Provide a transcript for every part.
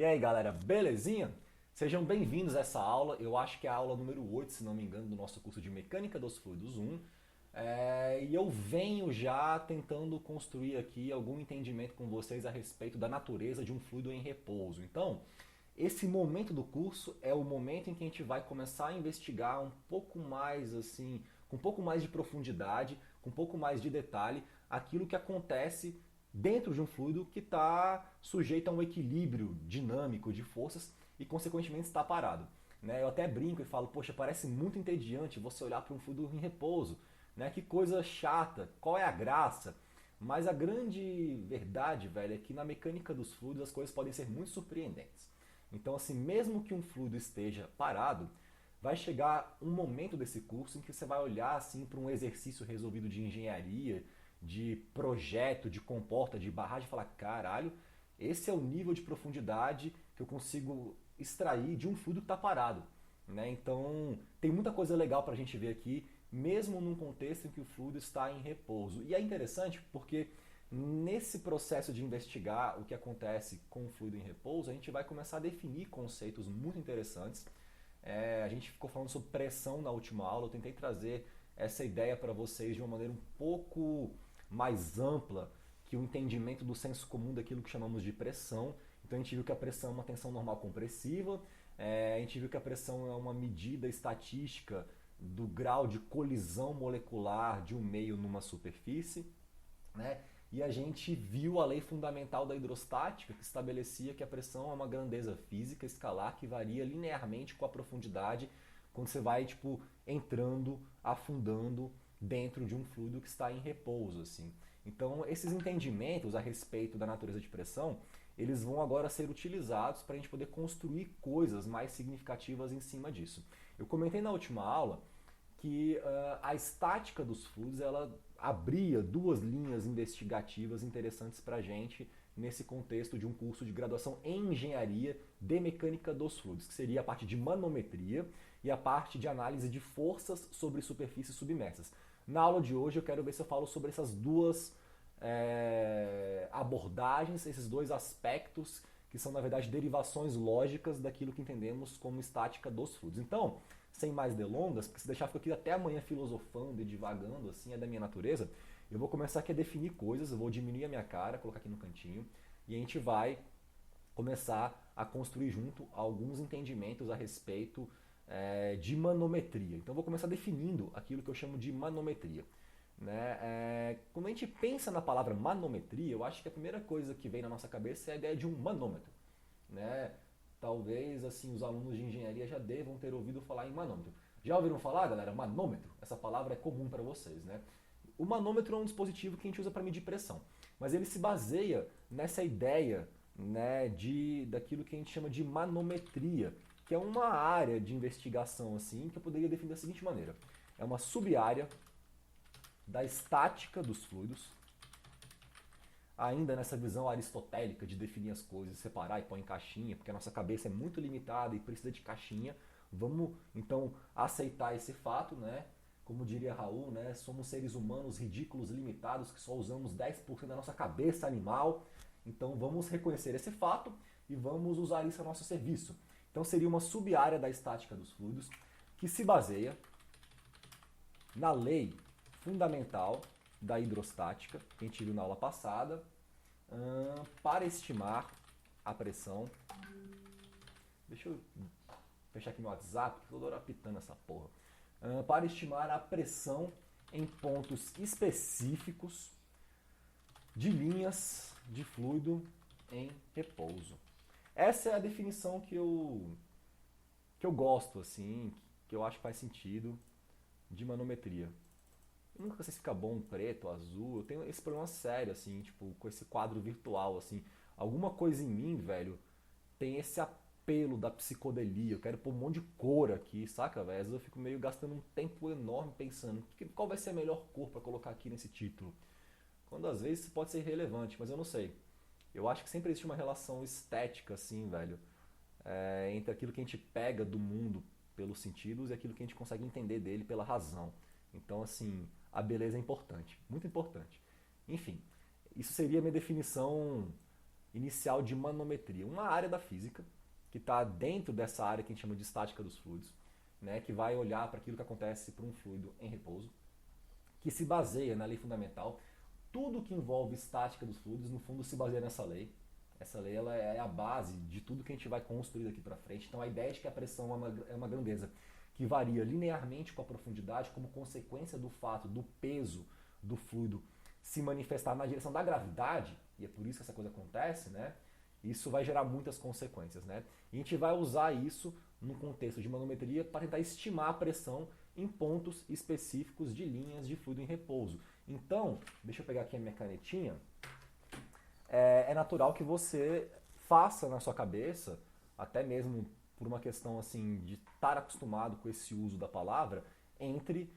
E aí galera, belezinha? Sejam bem-vindos a essa aula, eu acho que é a aula número 8, se não me engano, do nosso curso de Mecânica dos Fluidos 1. E eu venho já tentando construir aqui algum entendimento com vocês a respeito da natureza de um fluido em repouso. Então, esse momento do curso é o momento em que a gente vai começar a investigar um pouco mais assim, com um pouco mais de profundidade, com um pouco mais de detalhe, aquilo que acontece dentro de um fluido que está sujeito a um equilíbrio dinâmico de forças e, consequentemente, está parado. Eu até brinco e falo, poxa, parece muito entediante você olhar para um fluido em repouso. Que coisa chata, qual é a graça? Mas a grande verdade, velho, é que na mecânica dos fluidos as coisas podem ser muito surpreendentes. Então, assim, mesmo que um fluido esteja parado, vai chegar um momento desse curso em que você vai olhar assim para um exercício resolvido de engenharia, de projeto, de comporta, de barragem e falar, caralho, esse é o nível de profundidade que eu consigo extrair de um fluido que está parado. Então, tem muita coisa legal para a gente ver aqui, mesmo num contexto em que o fluido está em repouso. E é interessante porque nesse processo de investigar o que acontece com o fluido em repouso, a gente vai começar a definir conceitos muito interessantes. A gente ficou falando sobre pressão na última aula, eu tentei trazer essa ideia para vocês de uma maneira um pouco mais ampla que o entendimento do senso comum daquilo que chamamos de pressão. Então a gente viu que a pressão é uma tensão normal compressiva, a gente viu que a pressão é uma medida estatística do grau de colisão molecular de um meio numa superfície, E a gente viu a lei fundamental da hidrostática, que estabelecia que a pressão é uma grandeza física escalar que varia linearmente com a profundidade quando você vai entrando, afundando dentro de um fluido que está em repouso. Assim. Então, esses entendimentos a respeito da natureza de pressão, eles vão agora ser utilizados para a gente poder construir coisas mais significativas em cima disso. Eu comentei na última aula que a estática dos fluidos ela abria duas linhas investigativas interessantes para a gente nesse contexto de um curso de graduação em engenharia de mecânica dos fluidos, que seria a parte de manometria e a parte de análise de forças sobre superfícies submersas. Na aula de hoje eu quero ver se eu falo sobre essas duas abordagens, esses dois aspectos que são na verdade derivações lógicas daquilo que entendemos como estática dos fluidos. Então, sem mais delongas, porque se deixar fico aqui até amanhã filosofando e divagando, assim, é da minha natureza, eu vou começar aqui a definir coisas, eu vou diminuir a minha cara, colocar aqui no cantinho, e a gente vai começar a construir junto alguns entendimentos a respeito de manometria. Então eu vou começar definindo aquilo que eu chamo de manometria. Quando a gente pensa na palavra manometria, eu acho que a primeira coisa que vem na nossa cabeça é a ideia de um manômetro. Talvez assim os alunos de engenharia já devam ter ouvido falar em manômetro. Já ouviram falar, galera? Manômetro? Essa palavra é comum para vocês, O manômetro é um dispositivo que a gente usa para medir pressão, mas ele se baseia nessa ideia daquilo que a gente chama de manometria, que é uma área de investigação assim que eu poderia definir da seguinte maneira: é uma sub-área da estática dos fluidos, ainda nessa visão aristotélica de definir as coisas, separar e pôr em caixinha, porque a nossa cabeça é muito limitada e precisa de caixinha. Vamos então aceitar esse fato, Como diria Raul, Somos seres humanos ridículos, limitados, que só usamos 10% da nossa cabeça animal. Então vamos reconhecer esse fato e vamos usar isso a nosso serviço. Então seria uma sub-área da estática dos fluidos que se baseia na lei fundamental da hidrostática, que a gente viu na aula passada, para estimar a pressão. Deixa eu fechar aqui meu WhatsApp, que toda hora apitando essa porra. Para estimar a pressão em pontos específicos de linhas de fluido em repouso. Essa é a definição que eu gosto, assim, que eu acho que faz sentido de manometria. Eu nunca sei se fica bom preto, azul. Eu tenho esse problema sério, assim, com esse quadro virtual, assim. Alguma coisa em mim, velho, tem esse apelo da psicodelia. Eu quero pôr um monte de cor aqui, saca, velho? Às vezes eu fico meio gastando um tempo enorme pensando qual vai ser a melhor cor para colocar aqui nesse título. Quando às vezes isso pode ser irrelevante, mas eu não sei. Eu acho que sempre existe uma relação estética, assim, velho, entre aquilo que a gente pega do mundo pelos sentidos e aquilo que a gente consegue entender dele pela razão. Então, assim, a beleza é importante, muito importante. Enfim, isso seria a minha definição inicial de manometria, uma área da física que está dentro dessa área que a gente chama de estática dos fluidos, né, que vai olhar para aquilo que acontece para um fluido em repouso, que se baseia na lei fundamental. Tudo que envolve estática dos fluidos, no fundo, se baseia nessa lei. Essa lei ela é a base de tudo que a gente vai construir daqui para frente. Então a ideia de que a pressão é uma grandeza que varia linearmente com a profundidade como consequência do fato do peso do fluido se manifestar na direção da gravidade, e é por isso que essa coisa acontece, né? Isso vai gerar muitas consequências, né? E a gente vai usar isso no contexto de manometria para tentar estimar a pressão em pontos específicos de linhas de fluido em repouso. Então, deixa eu pegar aqui a minha canetinha. É natural que você faça na sua cabeça, até mesmo por uma questão assim de estar acostumado com esse uso da palavra, entre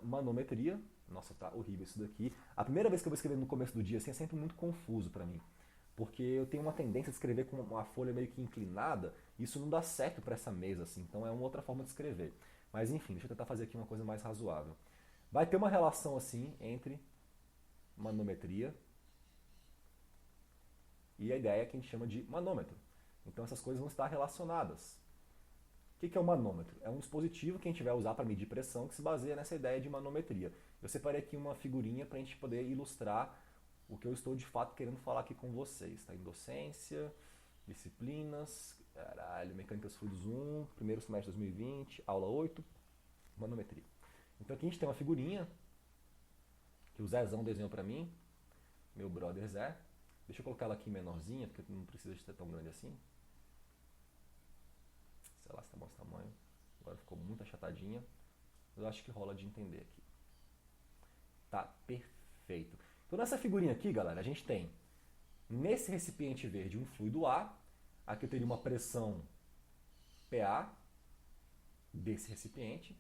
manometria. Nossa, tá horrível isso daqui. A primeira vez que eu vou escrever no começo do dia assim, é sempre muito confuso para mim. Porque eu tenho uma tendência de escrever com uma folha meio que inclinada, e isso não dá certo para essa mesa, assim, então é uma outra forma de escrever. Mas enfim, deixa eu tentar fazer aqui uma coisa mais razoável. Vai ter uma relação assim entre manometria e a ideia que a gente chama de manômetro. Então essas coisas vão estar relacionadas. O que é o manômetro? É um dispositivo que a gente vai usar para medir pressão que se baseia nessa ideia de manometria. Eu separei aqui uma figurinha para a gente poder ilustrar o que eu estou de fato querendo falar aqui com vocês. Tá? Em docência, disciplinas, mecânica dos fluidos 1, primeiro semestre de 2020, aula 8, manometria. Então aqui a gente tem uma figurinha que o Zezão desenhou para mim, meu brother Zé. Deixa eu colocar ela aqui menorzinha, porque não precisa de ser tão grande assim. Sei lá se tá bom esse tamanho. Agora ficou muito achatadinha. Eu acho que rola de entender aqui. Tá perfeito. Então nessa figurinha aqui, galera, a gente tem nesse recipiente verde um fluido A. Aqui eu teria uma pressão PA desse recipiente.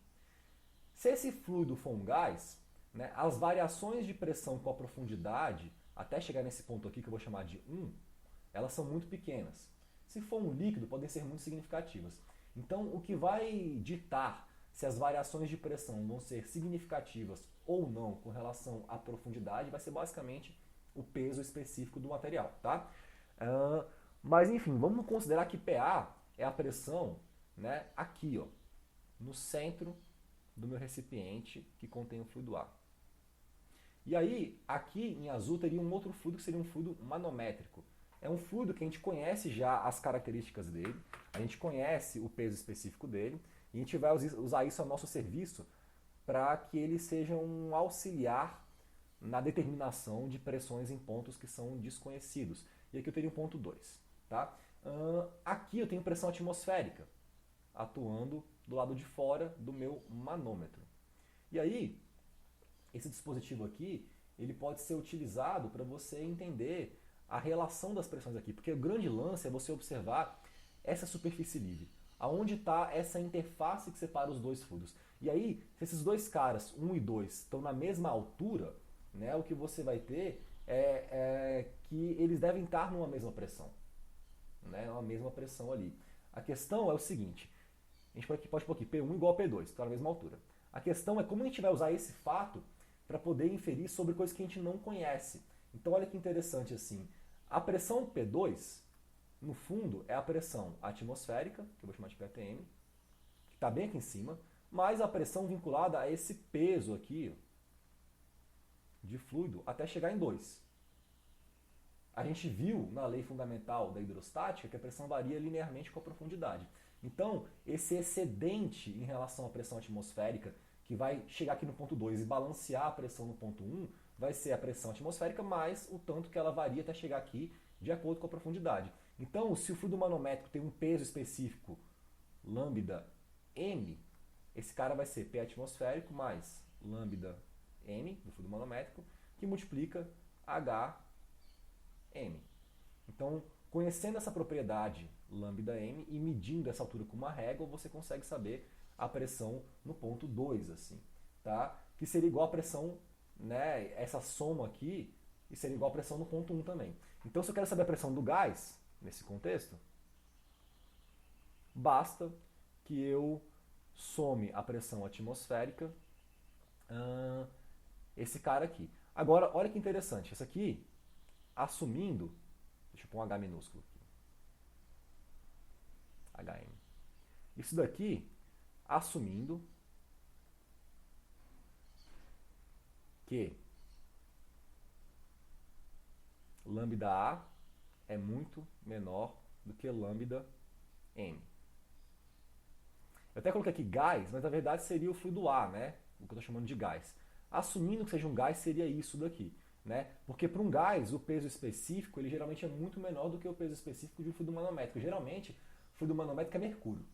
Se esse fluido for um gás, né, as variações de pressão com a profundidade, até chegar nesse ponto aqui que eu vou chamar de 1, elas são muito pequenas. Se for um líquido, podem ser muito significativas. Então, o que vai ditar se as variações de pressão vão ser significativas ou não com relação à profundidade vai ser basicamente o peso específico do material, tá? Mas enfim, vamos considerar que PA é a pressão, né, aqui, ó, no centro do meu recipiente que contém o fluido A. E aí, aqui em azul teria um outro fluido que seria um fluido manométrico. É um fluido que a gente conhece já as características dele, a gente conhece o peso específico dele, e a gente vai usar isso a nosso serviço para que ele seja um auxiliar na determinação de pressões em pontos que são desconhecidos. E aqui eu teria um ponto 2. Tá? Aqui eu tenho pressão atmosférica, atuando do lado de fora do meu manômetro. E aí, esse dispositivo aqui, ele pode ser utilizado para você entender a relação das pressões aqui, porque o grande lance é você observar essa superfície livre, aonde está essa interface que separa os dois fluidos. E aí, se esses dois caras, 1 e 2, estão na mesma altura, né, o que você vai ter é que eles devem estar numa mesma pressão, né, uma mesma pressão ali. A questão é o seguinte, a gente pode pôr aqui P1 igual a P2, está na mesma altura. A questão é como a gente vai usar esse fato para poder inferir sobre coisas que a gente não conhece. Então olha que interessante assim, a pressão P2, no fundo, é a pressão atmosférica, que eu vou chamar de PATM, que está bem aqui em cima, mais a pressão vinculada a esse peso aqui de fluido até chegar em 2. A gente viu na lei fundamental da hidrostática que a pressão varia linearmente com a profundidade. Então, esse excedente em relação à pressão atmosférica, que vai chegar aqui no ponto 2 e balancear a pressão no ponto 1, vai ser a pressão atmosférica mais o tanto que ela varia até chegar aqui de acordo com a profundidade. Então, se o fluido manométrico tem um peso específico, lambda m, esse cara vai ser P atmosférico mais lambda m, do fluido manométrico, que multiplica Hm. Então, conhecendo essa propriedade lambda m e medindo essa altura com uma régua, você consegue saber a pressão no ponto 2, assim, tá? Que seria igual a pressão, né, essa soma aqui, e seria igual a pressão no ponto 1 também. Então, se eu quero saber a pressão do gás, nesse contexto, basta que eu some a pressão atmosférica, esse cara aqui. Agora, olha que interessante, isso aqui, assumindo Deixa eu pôr um H minúsculo aqui. HM. Isso daqui, assumindo que lambda A é muito menor do que lambda M. Eu até coloquei aqui gás, mas na verdade seria o fluido A, né? O que eu estou chamando de gás. Assumindo que seja um gás, seria isso daqui, né? Porque para um gás, o peso específico, ele geralmente é muito menor do que o peso específico de um fluido manométrico. Geralmente, o fluido manométrico é mercúrio,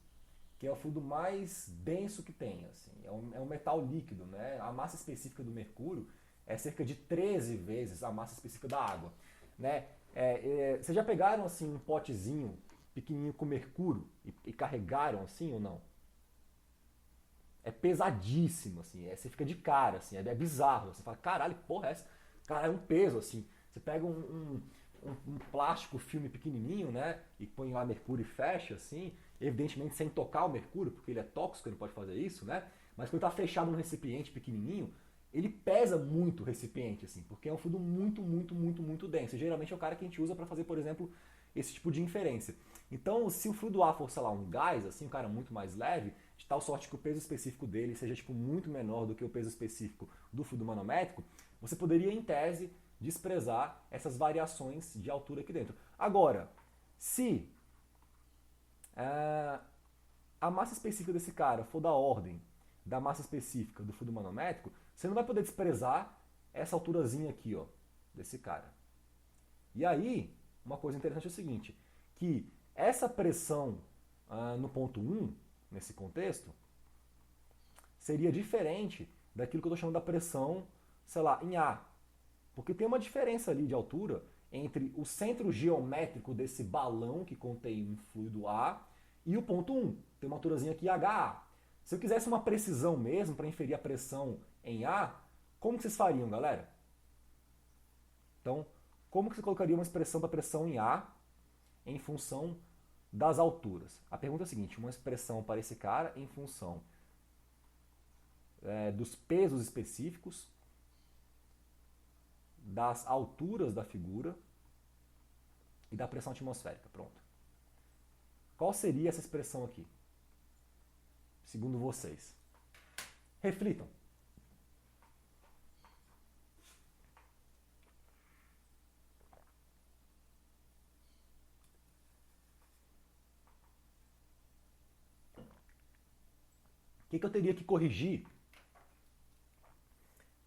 que é o fluido mais denso que tem. Assim. É um metal líquido, né? A massa específica do mercúrio é cerca de 13 vezes a massa específica da água, né? Vocês já pegaram assim um potezinho pequenininho com mercúrio e carregaram assim ou não? É pesadíssimo, assim, você fica de cara, assim, é bizarro. Você fala, caralho, que porra é essa? Cara, é um peso, assim. Você pega um plástico filme pequenininho, né, e põe lá mercúrio e fecha, assim, evidentemente sem tocar o mercúrio, porque ele é tóxico, ele não pode fazer isso, né, mas quando está fechado num recipiente pequenininho, ele pesa muito o recipiente, assim, porque é um fluido muito, muito, muito, muito denso. E geralmente é o cara que a gente usa para fazer, por exemplo, esse tipo de inferência. Então, se o fluido A for, sei lá, um gás, assim, um cara muito mais leve, de tal sorte que o peso específico dele seja tipo, muito menor do que o peso específico do fluido manométrico, você poderia, em tese, desprezar essas variações de altura aqui dentro. Agora, se a massa específica desse cara for da ordem da massa específica do fluido manométrico, você não vai poder desprezar essa alturazinha aqui, ó, desse cara. E aí, uma coisa interessante é o seguinte, que essa pressão no ponto 1, nesse contexto, seria diferente daquilo que eu estou chamando da pressão, sei lá, em A. Porque tem uma diferença ali de altura entre o centro geométrico desse balão que contém um fluido A e o ponto 1. Tem uma alturazinha aqui HA. Se eu quisesse uma precisão mesmo para inferir a pressão em A, como que vocês fariam, galera? Então, como que você colocaria uma expressão para pressão em A em função das alturas? A pergunta é a seguinte, uma expressão para esse cara em função dos pesos específicos, das alturas da figura e da pressão atmosférica. Pronto. Qual seria essa expressão aqui? Segundo vocês. Reflitam. O que eu teria que corrigir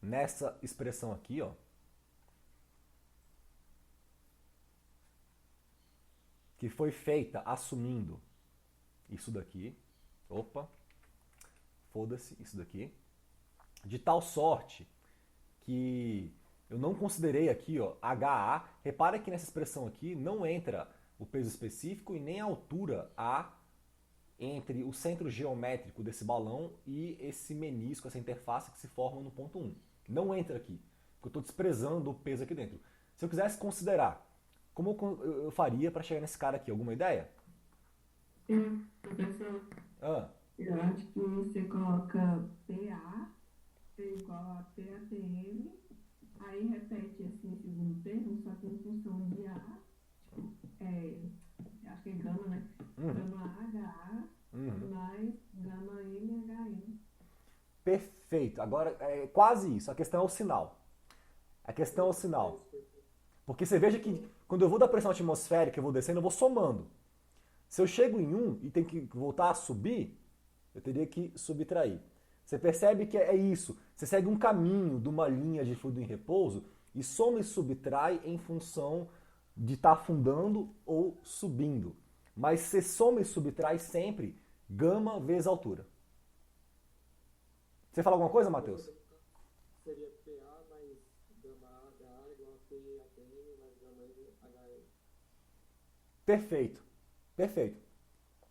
nessa expressão aqui, ó? Que foi feita assumindo isso daqui. Opa, foda-se, isso daqui. De tal sorte que eu não considerei aqui, ó, HA. Repara que nessa expressão aqui não entra o peso específico e nem a altura A entre o centro geométrico desse balão e esse menisco, essa interface que se forma no ponto 1. Não entra aqui, porque eu estou desprezando o peso aqui dentro. Se eu quisesse considerar, como eu faria para chegar nesse cara aqui? Alguma ideia? Professor, eu acho que você coloca PA é igual a PATM, aí repete assim o segundo termo, só que em função de A, tipo, acho que é gama, né? Gama HA mais gama MHM. Perfeito. Agora, é quase isso. A questão é o sinal. A questão é o sinal. Porque você veja que quando eu vou da pressão atmosférica, eu vou descendo, eu vou somando. Se eu chego em 1 e tem que voltar a subir, eu teria que subtrair. Você percebe que é isso. Você segue um caminho de uma linha de fluido em repouso e soma e subtrai em função de estar afundando ou subindo. Mas você soma e subtrai sempre gama vezes altura. Você fala alguma coisa, Matheus? Seria PA mais gama HA igual a PATM mais gama HM. Perfeito. Perfeito.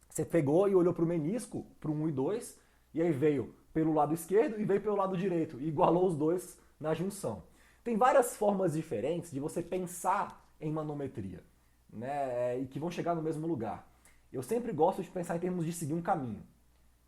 Você pegou e olhou para o menisco, para o 1 e 2, e aí veio pelo lado esquerdo e veio pelo lado direito, e igualou os dois na junção. Tem várias formas diferentes de você pensar em manometria, né, e que vão chegar no mesmo lugar. Eu sempre gosto de pensar em termos de seguir um caminho.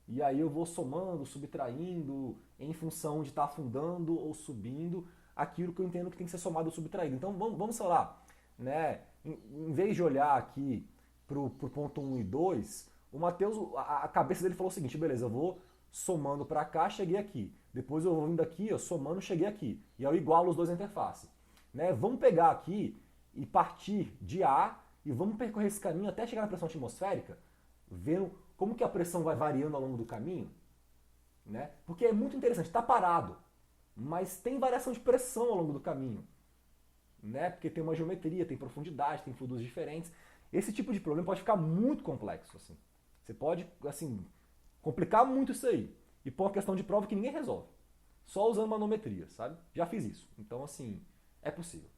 E aí eu vou somando, subtraindo, em função de estar afundando ou subindo aquilo que eu entendo que tem que ser somado ou subtraído. Então vamos sei lá, né? em vez de olhar aqui pro ponto 1 e 2, o Matheus, a cabeça dele falou o seguinte, beleza, eu vou somando para cá, cheguei aqui. Depois eu vou vindo aqui, eu somando, cheguei aqui. E eu igualo os dois na interface. Né? Vamos pegar aqui e partir de A e vamos percorrer esse caminho até chegar na pressão atmosférica, vendo como que a pressão vai variando ao longo do caminho. Né? Porque é muito interessante, está parado, mas tem variação de pressão ao longo do caminho. Né? Porque tem uma geometria, tem profundidade, tem fluidos diferentes. Esse tipo de problema pode ficar muito complexo. Assim. Você pode assim, complicar muito isso aí e pôr uma questão de prova que ninguém resolve. Só usando manometria, sabe? Já fiz isso. Então, assim, é possível.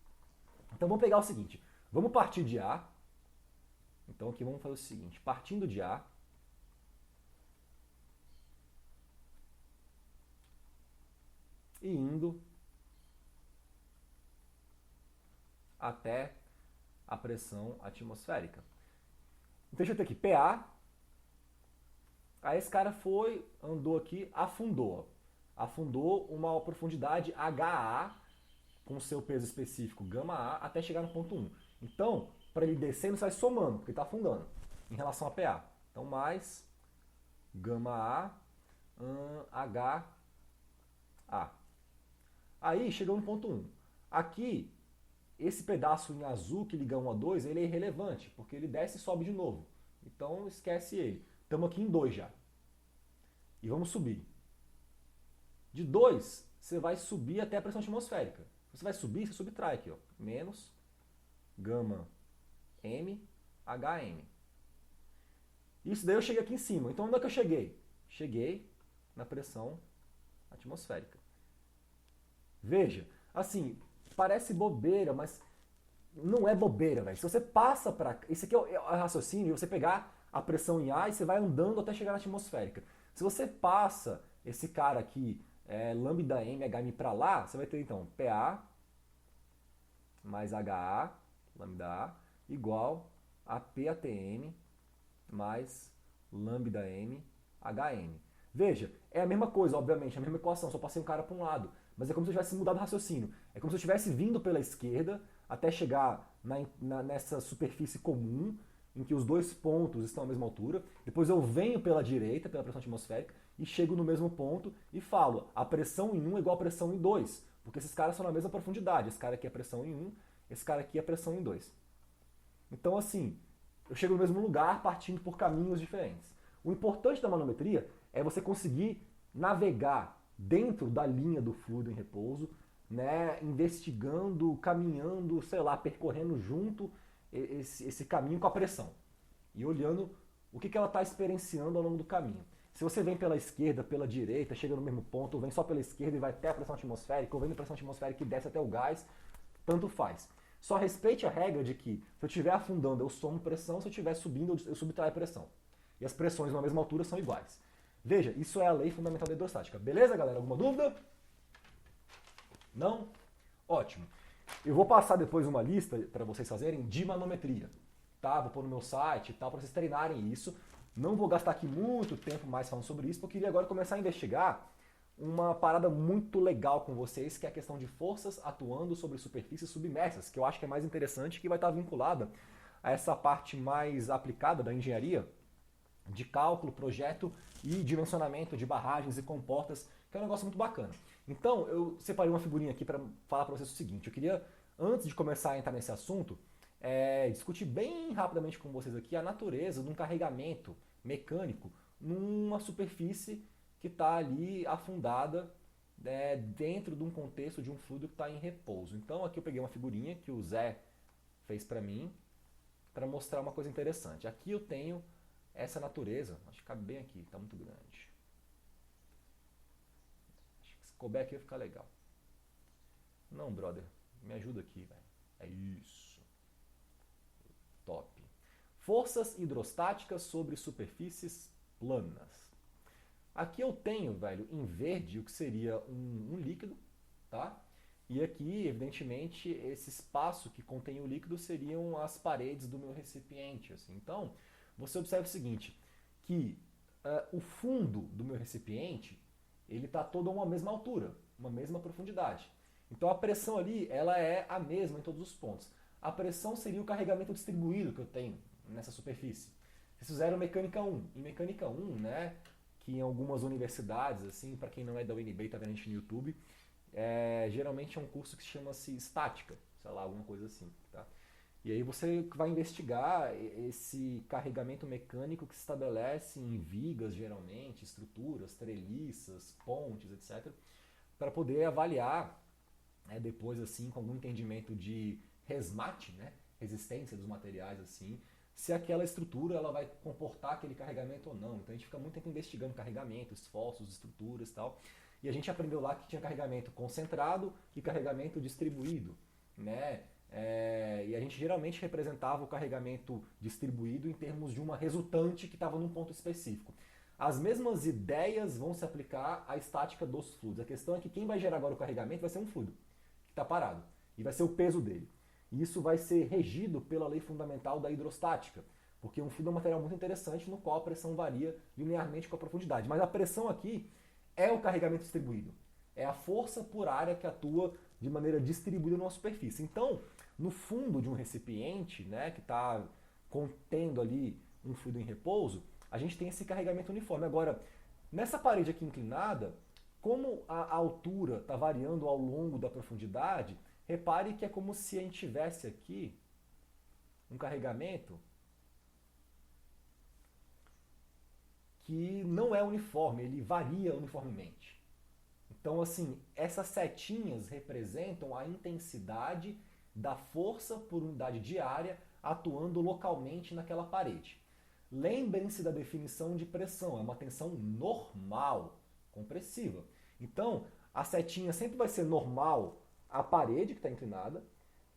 Então, vamos pegar o seguinte. Vamos partir de A. Então, aqui vamos fazer o seguinte. Partindo de A, e indo até a pressão atmosférica. Então, deixa eu ter aqui PA. Aí esse cara foi, andou aqui, afundou. Afundou uma profundidade HA com seu peso específico γA até chegar no ponto 1. Então, para ele descer, ele sai somando, porque está afundando em relação a PA. Então, mais γA, HA. Aí, chegou no ponto 1. Aqui, esse pedaço em azul que liga 1 a 2, ele é irrelevante, porque ele desce e sobe de novo. Então, esquece ele. Estamos aqui em 2 já. E vamos subir. De 2, você vai subir até a pressão atmosférica. Você vai subir, você subtrai aqui, ó. Menos γm HM. Isso daí eu cheguei aqui em cima. Então, onde é que eu cheguei? Cheguei na pressão atmosférica. Veja, assim, parece bobeira, mas não é bobeira, velho. Se você passa para... Esse aqui é o raciocínio de você pegar a pressão em A e você vai andando até chegar na atmosférica. Se você passa esse cara aqui, lambda m, HM para lá, você vai ter então PA mais HA, lambda A, igual a PATM mais lambda m, HM. Veja, é a mesma coisa, obviamente, a mesma equação, só passei um cara para um lado. Mas é como se eu tivesse mudado o raciocínio. É como se eu estivesse vindo pela esquerda até chegar nessa superfície comum, em que os dois pontos estão à mesma altura. Depois eu venho pela direita, pela pressão atmosférica, e chego no mesmo ponto e falo, a pressão em 1 é igual a pressão em 2. Porque esses caras são na mesma profundidade. Esse cara aqui é pressão em 1, esse cara aqui é pressão em 2. Então, assim, eu chego no mesmo lugar partindo por caminhos diferentes. O importante da manometria é você conseguir navegar dentro da linha do fluido em repouso, né, investigando, caminhando, sei lá, percorrendo junto esse caminho com a pressão. E olhando o que ela está experienciando ao longo do caminho. Se você vem pela esquerda, pela direita, chega no mesmo ponto, ou vem só pela esquerda e vai até a pressão atmosférica, ou vem na pressão atmosférica e desce até o gás, tanto faz. Só respeite a regra de que se eu estiver afundando eu somo pressão, se eu estiver subindo eu subtraio pressão. E as pressões na mesma altura são iguais. Veja, isso é a lei fundamental da hidrostática. Beleza, galera? Alguma dúvida? Não? Ótimo. Eu vou passar depois uma lista para vocês fazerem de manometria. Tá? Vou pôr no meu site e tal, para vocês treinarem isso. Não vou gastar aqui muito tempo mais falando sobre isso, porque eu queria agora começar a investigar uma parada muito legal com vocês, que é a questão de forças atuando sobre superfícies submersas, que eu acho que é mais interessante, que vai estar vinculada a essa parte mais aplicada da engenharia, de cálculo, projeto e dimensionamento de barragens e comportas, que é um negócio muito bacana. Então, eu separei uma figurinha aqui para falar para vocês o seguinte. Eu queria, antes de começar a entrar nesse assunto, discutir bem rapidamente com vocês aqui a natureza de um carregamento mecânico numa superfície que está ali afundada dentro de um contexto de um fluido que está em repouso. Então, aqui eu peguei uma figurinha que o Zé fez para mim, para mostrar uma coisa interessante. Aqui eu tenho essa natureza, acho que cabe bem aqui, está muito grande. Acho que se couber aqui vai ficar legal. Não, brother, me ajuda aqui, velho. É isso. Top. Forças hidrostáticas sobre superfícies planas. Aqui eu tenho, velho, em verde o que seria um líquido, tá? E aqui, evidentemente, esse espaço que contém o líquido seriam as paredes do meu recipiente. Assim. Então, você observa o seguinte, que o fundo do meu recipiente, ele está todo a uma mesma altura, uma mesma profundidade. Então a pressão ali, ela é a mesma em todos os pontos. a pressão seria o carregamento distribuído que eu tenho nessa superfície. Vocês fizeram mecânica 1. Em mecânica 1, né, que em algumas universidades, assim, para quem não é da UNB e está vendo a gente no YouTube, geralmente é um curso que chama-se estática, sei lá, alguma coisa assim, tá? E aí você vai investigar esse carregamento mecânico que se estabelece em vigas, geralmente, estruturas, treliças, pontes, etc., para poder avaliar, depois, assim, com algum entendimento de resmate, né, resistência dos materiais, assim, se aquela estrutura ela vai comportar aquele carregamento ou não. Então a gente fica muito tempo investigando carregamento, esforços, estruturas e tal. E a gente aprendeu lá que tinha carregamento concentrado e carregamento distribuído, né? E a gente geralmente representava o carregamento distribuído em termos de uma resultante que estava num ponto específico. As mesmas ideias vão se aplicar à estática dos fluidos. A questão é que quem vai gerar agora o carregamento vai ser um fluido que está parado e vai ser o peso dele. E isso vai ser regido pela lei fundamental da hidrostática, porque um fluido é um material muito interessante no qual a pressão varia linearmente com a profundidade. Mas a pressão aqui é o carregamento distribuído. É a força por área que atua de maneira distribuída numa superfície. Então, no fundo de um recipiente, né, que está contendo ali um fluido em repouso, a gente tem esse carregamento uniforme. Agora, nessa parede aqui inclinada, como a altura está variando ao longo da profundidade, repare que é como se a gente tivesse aqui um carregamento que não é uniforme, ele varia uniformemente. Então, assim, essas setinhas representam a intensidade da força por unidade de área atuando localmente naquela parede. Lembrem-se da definição de pressão, é uma tensão normal, compressiva. Então, a setinha sempre vai ser normal à parede que está inclinada,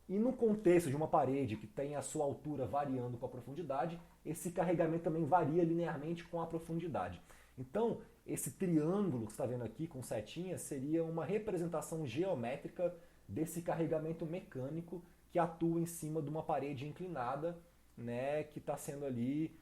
e no contexto de uma parede que tem a sua altura variando com a profundidade, esse carregamento também varia linearmente com a profundidade. Então, esse triângulo que você está vendo aqui com setinha seria uma representação geométrica desse carregamento mecânico que atua em cima de uma parede inclinada, né, que está sendo ali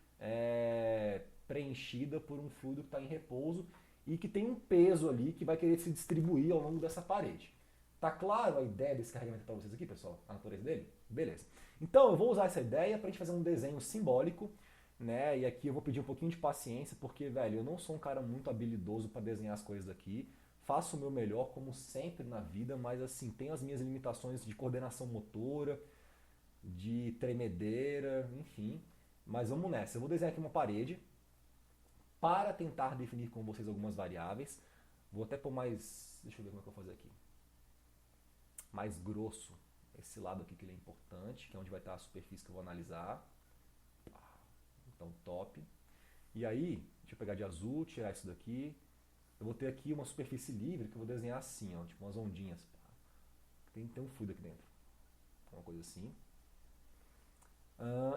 preenchida por um fluido que está em repouso e que tem um peso ali que vai querer se distribuir ao longo dessa parede. Tá claro a ideia desse carregamento para vocês aqui, pessoal? A natureza dele? Beleza. Então eu vou usar essa ideia para a gente fazer um desenho simbólico, né? E aqui eu vou pedir um pouquinho de paciência, porque, velho, eu não sou um cara muito habilidoso para desenhar as coisas aqui. Faço o meu melhor, como sempre na vida, mas assim, tenho as minhas limitações de coordenação motora, de tremedeira, enfim. Mas vamos nessa. Eu vou desenhar aqui uma parede para tentar definir com vocês algumas variáveis. Vou até pôr mais... Deixa eu ver como é que eu vou fazer aqui. Mais grosso. Esse lado aqui que ele é importante, que é onde vai estar a superfície que eu vou analisar. Então, top. E aí, deixa eu pegar de azul, tirar isso daqui. Eu vou ter aqui uma superfície livre que eu vou desenhar assim, ó, tipo umas ondinhas. Tem um fluido aqui dentro. Uma coisa assim.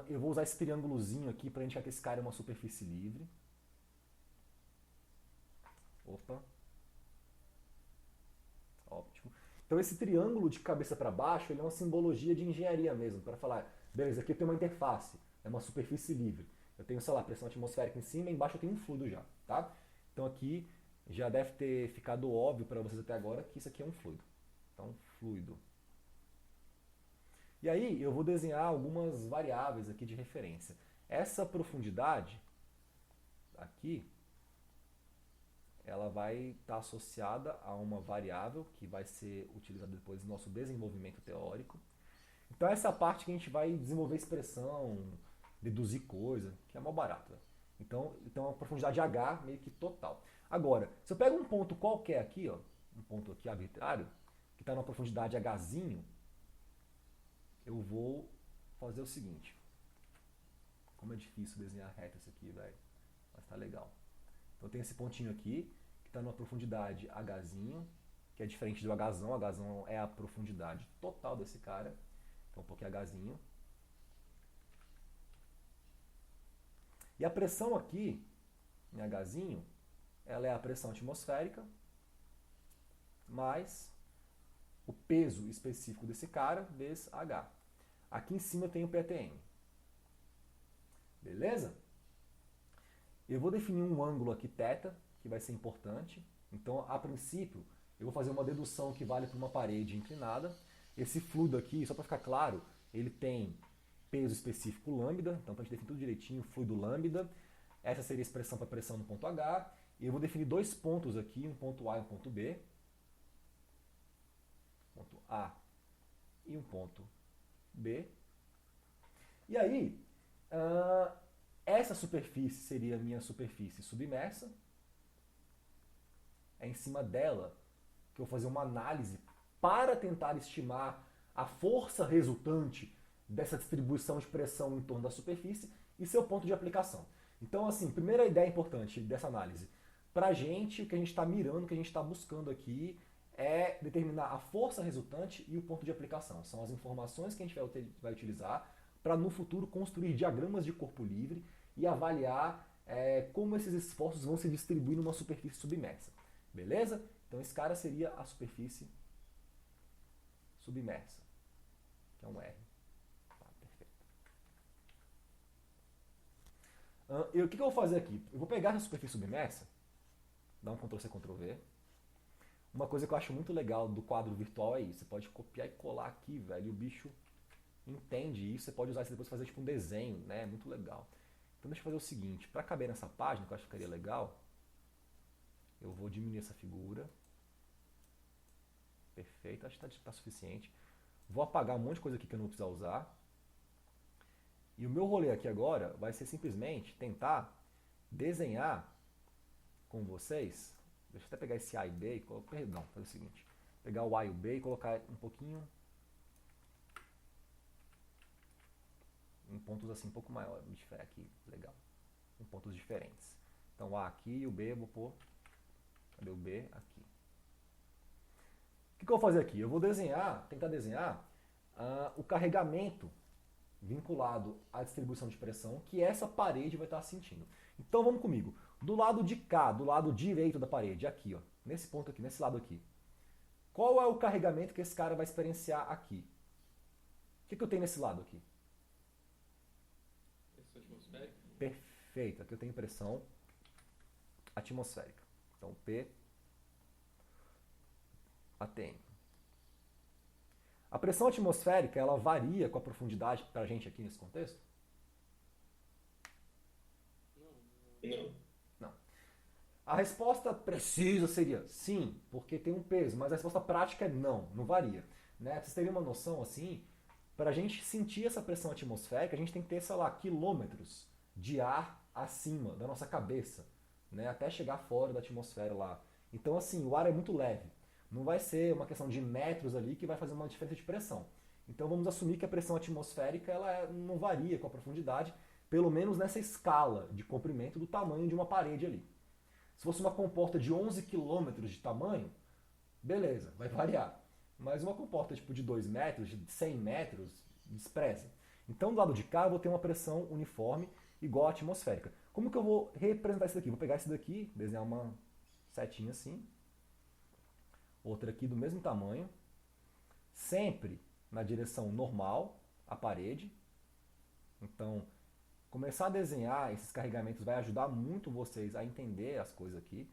Eu vou usar esse triângulozinho aqui para indicar que esse cara é uma superfície livre. Opa. Ótimo. Então esse triângulo de cabeça para baixo ele é uma simbologia de engenharia mesmo, para falar, beleza, aqui eu tenho uma interface, é uma superfície livre. Eu tenho, sei lá, pressão atmosférica em cima e embaixo eu tenho um fluido já, tá? Então aqui já deve ter ficado óbvio para vocês até agora que isso aqui é um fluido. Então, fluido. E aí eu vou desenhar algumas variáveis aqui de referência. Essa profundidade aqui, ela vai estar associada a uma variável que vai ser utilizada depois no nosso desenvolvimento teórico. Então essa parte que a gente vai desenvolver expressão, deduzir coisa, que é mó barato. Né? Então a profundidade H meio que total. Agora, se eu pego um ponto qualquer aqui, ó, um ponto aqui arbitrário, que está na profundidade Hzinho, eu vou fazer o seguinte. Como é difícil desenhar reto isso aqui, velho. Mas tá legal. Então tem esse pontinho aqui, que está numa profundidade Hzinho, que é diferente do Hzão. Hzão é a profundidade total desse cara. Então um pouquinho Hzinho. E a pressão aqui, em Hzinho, ela é a pressão atmosférica, mais o peso específico desse cara, vezes H. Aqui em cima eu tenho o PTM. Beleza? Eu vou definir um ângulo aqui θ, que vai ser importante. Então, a princípio, eu vou fazer uma dedução que vale para uma parede inclinada. Esse fluido aqui, só para ficar claro, ele tem peso específico lambda, então para a gente definir tudo direitinho, fluido lambda, essa seria a expressão para pressão no ponto H, e eu vou definir dois pontos aqui, um ponto A e um ponto B, ponto A e um ponto B, e aí, essa superfície seria a minha superfície submersa, é em cima dela que eu vou fazer uma análise para tentar estimar a força resultante dessa distribuição de pressão em torno da superfície e seu ponto de aplicação. Então, assim, primeira ideia importante dessa análise. Para a gente, o que a gente está mirando, o que a gente está buscando aqui é determinar a força resultante e o ponto de aplicação. São as informações que a gente vai utilizar para, no futuro, construir diagramas de corpo livre e avaliar como esses esforços vão se distribuir numa superfície submersa. Beleza? Então, esse cara seria a superfície submersa, que é um R. Tá, perfeito. O que eu vou fazer aqui? Eu vou pegar essa superfície submersa, dar um Ctrl+C, Ctrl+V. Uma coisa que eu acho muito legal do quadro virtual é isso. Você pode copiar e colar aqui, velho, e o bicho entende isso. Você pode usar isso depois para fazer tipo um desenho, né? É muito legal. Então deixa eu fazer o seguinte, para caber nessa página, que eu acho que ficaria legal, eu vou diminuir essa figura. Perfeito, acho que está suficiente. Vou apagar um monte de coisa aqui que eu não vou precisar usar. E o meu rolê aqui agora vai ser simplesmente tentar desenhar com vocês. Deixa eu até pegar esse A e B e colocar. Perdão, fazer o seguinte. Pegar o A e o B e colocar um pouquinho em pontos assim um pouco maior. Aqui, legal. Em pontos diferentes. Então o A aqui e o B eu vou pôr. Cadê o B? Aqui. O que eu vou fazer aqui? Eu vou tentar desenhar o carregamento vinculado à distribuição de pressão que essa parede vai estar sentindo. Então vamos comigo. Do lado de cá, do lado direito da parede, aqui, ó, nesse ponto aqui, nesse lado aqui. Qual é o carregamento que esse cara vai experienciar aqui? O que eu tenho nesse lado aqui? Pressão atmosférica. Perfeito. Aqui eu tenho pressão atmosférica. Então P ATM. A pressão atmosférica, ela varia com a profundidade para a gente aqui nesse contexto? Não. Não. A resposta precisa seria sim, porque tem um peso, mas a resposta prática é não, não varia. Né? Pra vocês terem uma noção, assim, para a gente sentir essa pressão atmosférica, a gente tem que ter, sei lá, quilômetros de ar acima da nossa cabeça, né? Até chegar fora da atmosfera lá. Então, assim, o ar é muito leve. Não vai ser uma questão de metros ali que vai fazer uma diferença de pressão. Então vamos assumir que a pressão atmosférica ela não varia com a profundidade, pelo menos nessa escala de comprimento do tamanho de uma parede ali. Se fosse uma comporta de 11 km de tamanho, beleza, vai variar. Mas uma comporta tipo de 2 metros, de 100 metros, despreze. Então do lado de cá eu vou ter uma pressão uniforme igual à atmosférica. Como que eu vou representar isso daqui? Vou pegar isso daqui, desenhar uma setinha assim. Outra aqui do mesmo tamanho, sempre na direção normal, a parede. Então, começar a desenhar esses carregamentos vai ajudar muito vocês a entender as coisas aqui.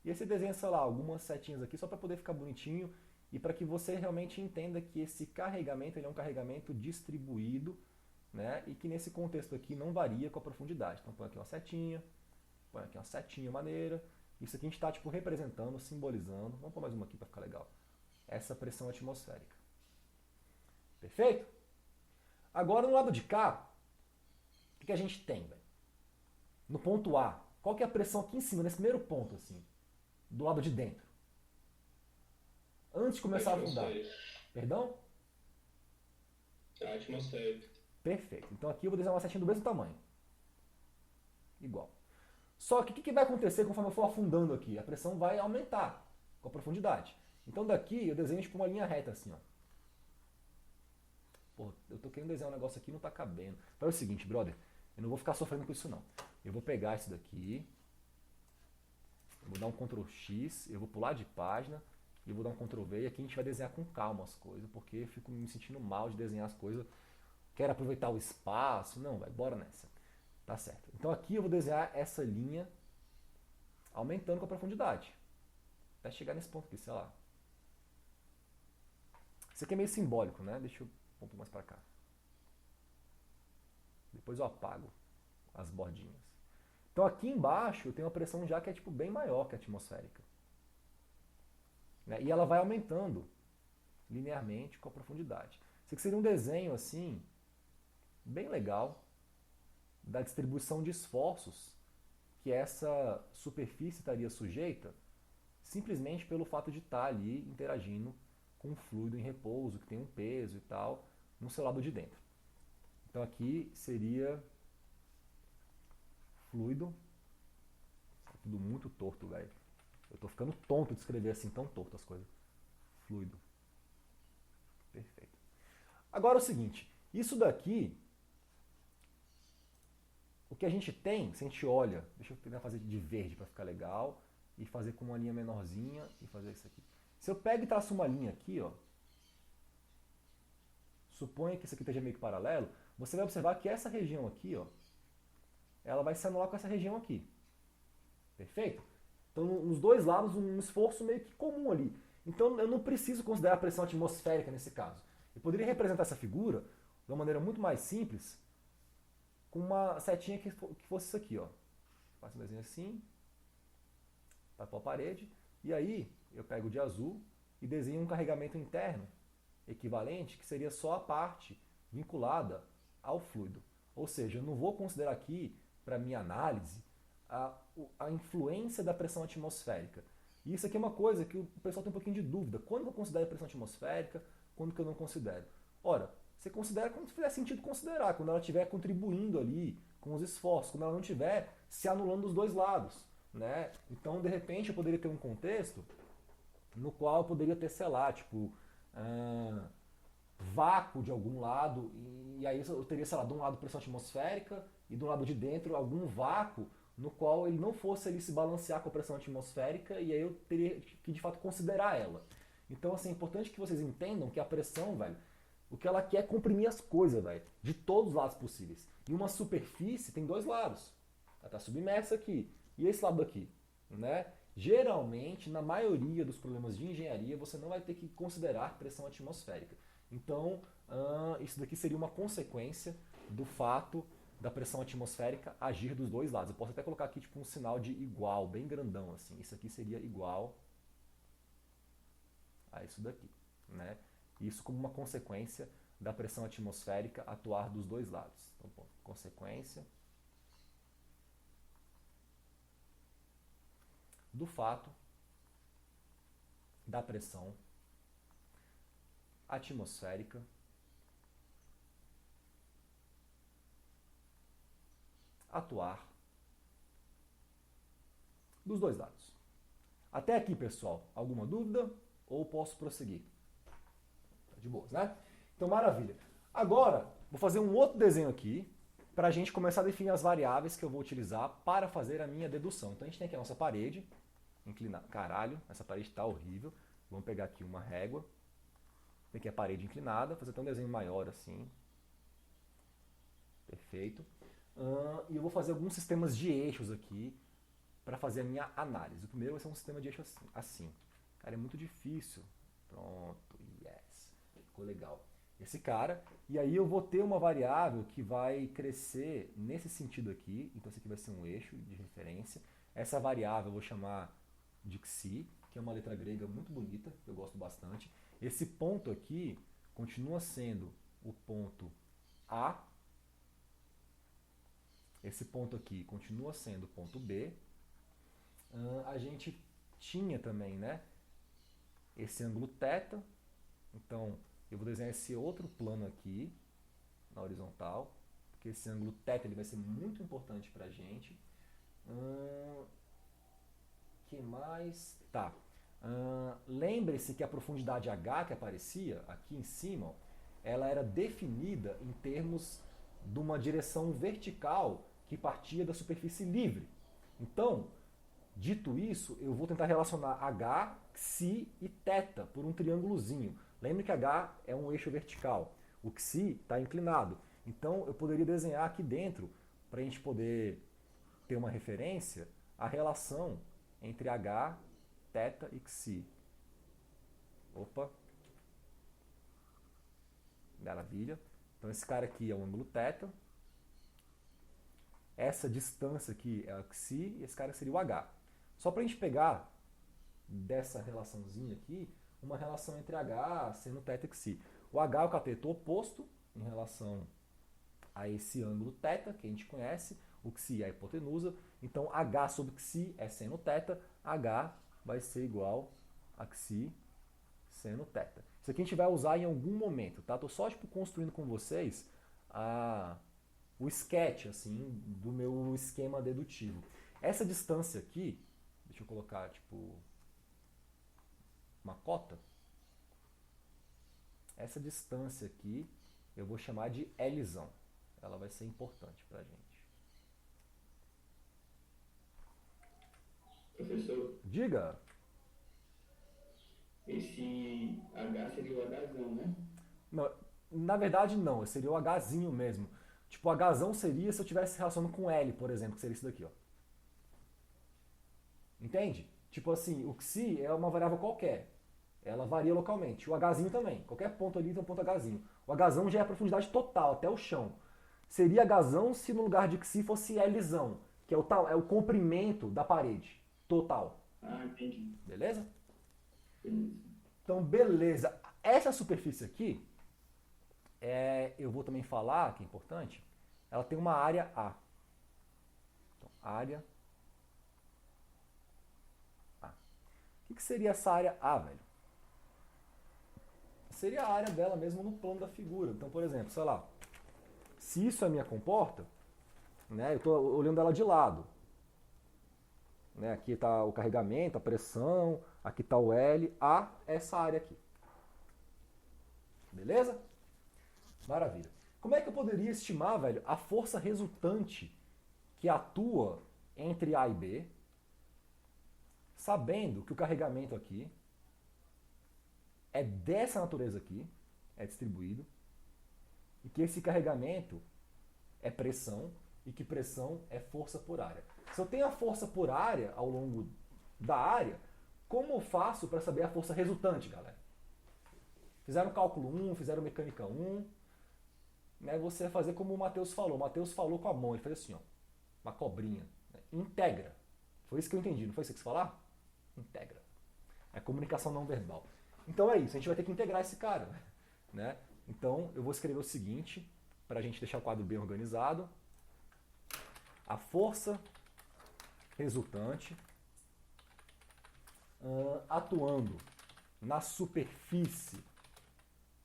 E esse desenho, sei lá, algumas setinhas aqui só para poder ficar bonitinho e para que você realmente entenda que esse carregamento ele é um carregamento distribuído, né? E que nesse contexto aqui não varia com a profundidade. Então, põe aqui uma setinha maneira. Isso aqui a gente está tipo, representando, simbolizando. Vamos pôr mais uma aqui para ficar legal. Essa pressão atmosférica. Perfeito? Agora, no lado de cá, o que a gente tem? Véio? No ponto A, qual que é a pressão aqui em cima, nesse primeiro ponto, assim, do lado de dentro? Antes de começar a afundar. Perdão? A atmosférica. Perfeito. Então aqui eu vou desenhar uma setinha do mesmo tamanho. Igual. Só que o que vai acontecer conforme eu for afundando aqui? A pressão vai aumentar com a profundidade. Então daqui eu desenho tipo uma linha reta assim, ó. Pô, eu tô querendo desenhar um negócio aqui e não tá cabendo. Então é o seguinte, brother, eu não vou ficar sofrendo com isso não. Eu vou pegar isso daqui, eu vou dar um Ctrl X, eu vou pular de página, e eu vou dar um Ctrl V, e aqui a gente vai desenhar com calma as coisas, porque eu fico me sentindo mal de desenhar as coisas. Quero aproveitar o espaço. Não, vai, bora nessa. Tá certo. Então aqui eu vou desenhar essa linha aumentando com a profundidade. Até chegar nesse ponto aqui, sei lá. Isso aqui é meio simbólico, né? Deixa eu pôr um pouco mais pra cá. Depois eu apago as bordinhas. Então aqui embaixo eu tenho uma pressão já que é tipo bem maior que a atmosférica. Né? E ela vai aumentando linearmente com a profundidade. Isso aqui seria um desenho assim, bem legal, da distribuição de esforços que essa superfície estaria sujeita simplesmente pelo fato de estar ali interagindo com um fluido em repouso, que tem um peso e tal, no seu lado de dentro. Então aqui seria fluido. É tudo muito torto, velho. Eu tô ficando tonto de escrever assim, tão torto as coisas. Fluido. Perfeito. Agora é o seguinte, isso daqui, o que a gente tem, se a gente olha, deixa eu tentar fazer de verde para ficar legal, e fazer com uma linha menorzinha, e fazer isso aqui. Se eu pego e traço uma linha aqui, ó, suponha que isso aqui esteja meio que paralelo, você vai observar que essa região aqui, ó, ela vai se anular com essa região aqui. Perfeito? Então, nos dois lados, um esforço meio que comum ali. Então, eu não preciso considerar a pressão atmosférica nesse caso. Eu poderia representar essa figura de uma maneira muito mais simples, com uma setinha que fosse isso aqui, ó. Faço um desenho assim, tapo a parede, e aí eu pego de azul e desenho um carregamento interno equivalente, que seria só a parte vinculada ao fluido. Ou seja, eu não vou considerar aqui, para minha análise, a influência da pressão atmosférica. E isso aqui é uma coisa que o pessoal tem um pouquinho de dúvida. Quando eu considero a pressão atmosférica, quando que eu não considero? Ora, você considera quando fizer sentido considerar, quando ela estiver contribuindo ali com os esforços, quando ela não estiver se anulando dos dois lados. Né? Então, de repente, eu poderia ter um contexto no qual eu poderia ter, sei lá, tipo, vácuo de algum lado, e aí eu teria, sei lá, de um lado pressão atmosférica e do lado de dentro algum vácuo no qual ele não fosse ali se balancear com a pressão atmosférica, e aí eu teria que de fato considerar ela. Então, assim, é importante que vocês entendam que a pressão, velho, o que ela quer é comprimir as coisas, velho, de todos os lados possíveis. E uma superfície tem dois lados. Ela está submersa aqui e esse lado aqui, né? Geralmente, na maioria dos problemas de engenharia, você não vai ter que considerar pressão atmosférica. Então, isso daqui seria uma consequência do fato da pressão atmosférica agir dos dois lados. Eu posso até colocar aqui tipo um sinal de igual, bem grandão assim. Isso aqui seria igual a isso daqui, né? Isso como uma consequência da pressão atmosférica atuar dos dois lados. Então, bom, consequência do fato da pressão atmosférica atuar dos dois lados. Até aqui, pessoal, alguma dúvida? Ou posso prosseguir? Tá de boas, né? Então, maravilha. Agora, vou fazer um outro desenho aqui para a gente começar a definir as variáveis que eu vou utilizar para fazer a minha dedução. Então, a gente tem aqui a nossa parede inclinada. Caralho, essa parede está horrível. Vamos pegar aqui uma régua. Tem aqui a parede inclinada, fazer até um desenho maior assim. Perfeito. E eu vou fazer alguns sistemas de eixos aqui para fazer a minha análise. O primeiro vai ser um sistema de eixo assim. Cara, é muito difícil. Pronto, yes. Ficou legal. Esse cara. E aí eu vou ter uma variável que vai crescer nesse sentido aqui. Então esse aqui vai ser um eixo de referência. Essa variável eu vou chamar de xi, que é uma letra grega muito bonita, que eu gosto bastante. Esse ponto aqui continua sendo o ponto A. Esse ponto aqui continua sendo o ponto B. A gente tinha também, né, esse ângulo θ. Então, eu vou desenhar esse outro plano aqui, na horizontal, porque esse ângulo θ ele vai ser muito importante para a gente. Que mais? Tá. Lembre-se que a profundidade H que aparecia aqui em cima, ó, ela era definida em termos de uma direção vertical que partia da superfície livre. Então, dito isso, eu vou tentar relacionar H, Xi e θ por um triângulozinho. Lembre que H é um eixo vertical, o Xi está inclinado. Então, eu poderia desenhar aqui dentro, para a gente poder ter uma referência, a relação entre H, θ e Xi. Opa! Maravilha. Então esse cara aqui é o ângulo θ. essa distância aqui é o xi e esse cara seria o h. Só para a gente pegar dessa relaçãozinha aqui, uma relação entre h, seno θ e xi. O h é o cateto oposto em relação a esse ângulo θ, que a gente conhece, o xi é a hipotenusa, então h sobre xi é seno θ, h vai ser igual a xi seno θ. Isso aqui a gente vai usar em algum momento, tá? Estou só construindo com vocês o sketch assim, do meu esquema dedutivo. Essa distância aqui, deixa eu colocar uma cota. Essa distância aqui eu vou chamar de Lzão. Ela vai ser importante para a gente. Professor, Diga. esse H seria o Hzão, né? Não, na verdade não, seria o Hzinho mesmo. Tipo, o Hzão seria se eu tivesse relacionando com L, por exemplo, que seria isso daqui, ó. Entende? Tipo assim, o xi é uma variável qualquer. Ela varia localmente. O Hzinho também. Qualquer ponto ali tem um ponto Hzinho. O Hzão já é a profundidade total, até o chão. Seria Hzão se no lugar de xi fosse Lzão, que é o comprimento da parede total. Ah, entendi. Beleza? Beleza. Então, beleza. Essa superfície aqui, eu vou também falar, que é importante, ela tem uma área A. Então, área A. O que seria essa área A, velho? Seria a área dela mesmo no plano da figura. Então, por exemplo, sei lá, se isso é a minha comporta, né, eu estou olhando ela de lado. Né, aqui está o carregamento, a pressão, aqui está o L, A, essa área aqui. Beleza? Maravilha. Como é que eu poderia estimar, velho, a força resultante que atua entre A e B, sabendo que o carregamento aqui é dessa natureza aqui, é distribuído, e que esse carregamento é pressão, e que pressão é força por área. Se eu tenho a força por área ao longo da área, como eu faço para saber a força resultante, galera? Fizeram cálculo 1, fizeram mecânica 1, né? Você vai fazer como o Matheus falou. O Matheus falou com a mão, ele fez assim, ó, uma cobrinha. Né? Integra. Foi isso que eu entendi, não foi isso que você falar? Integra. É comunicação não verbal. Então é isso, a gente vai ter que integrar esse cara. Né? Então eu vou escrever o seguinte, para a gente deixar o quadro bem organizado. A força resultante atuando na superfície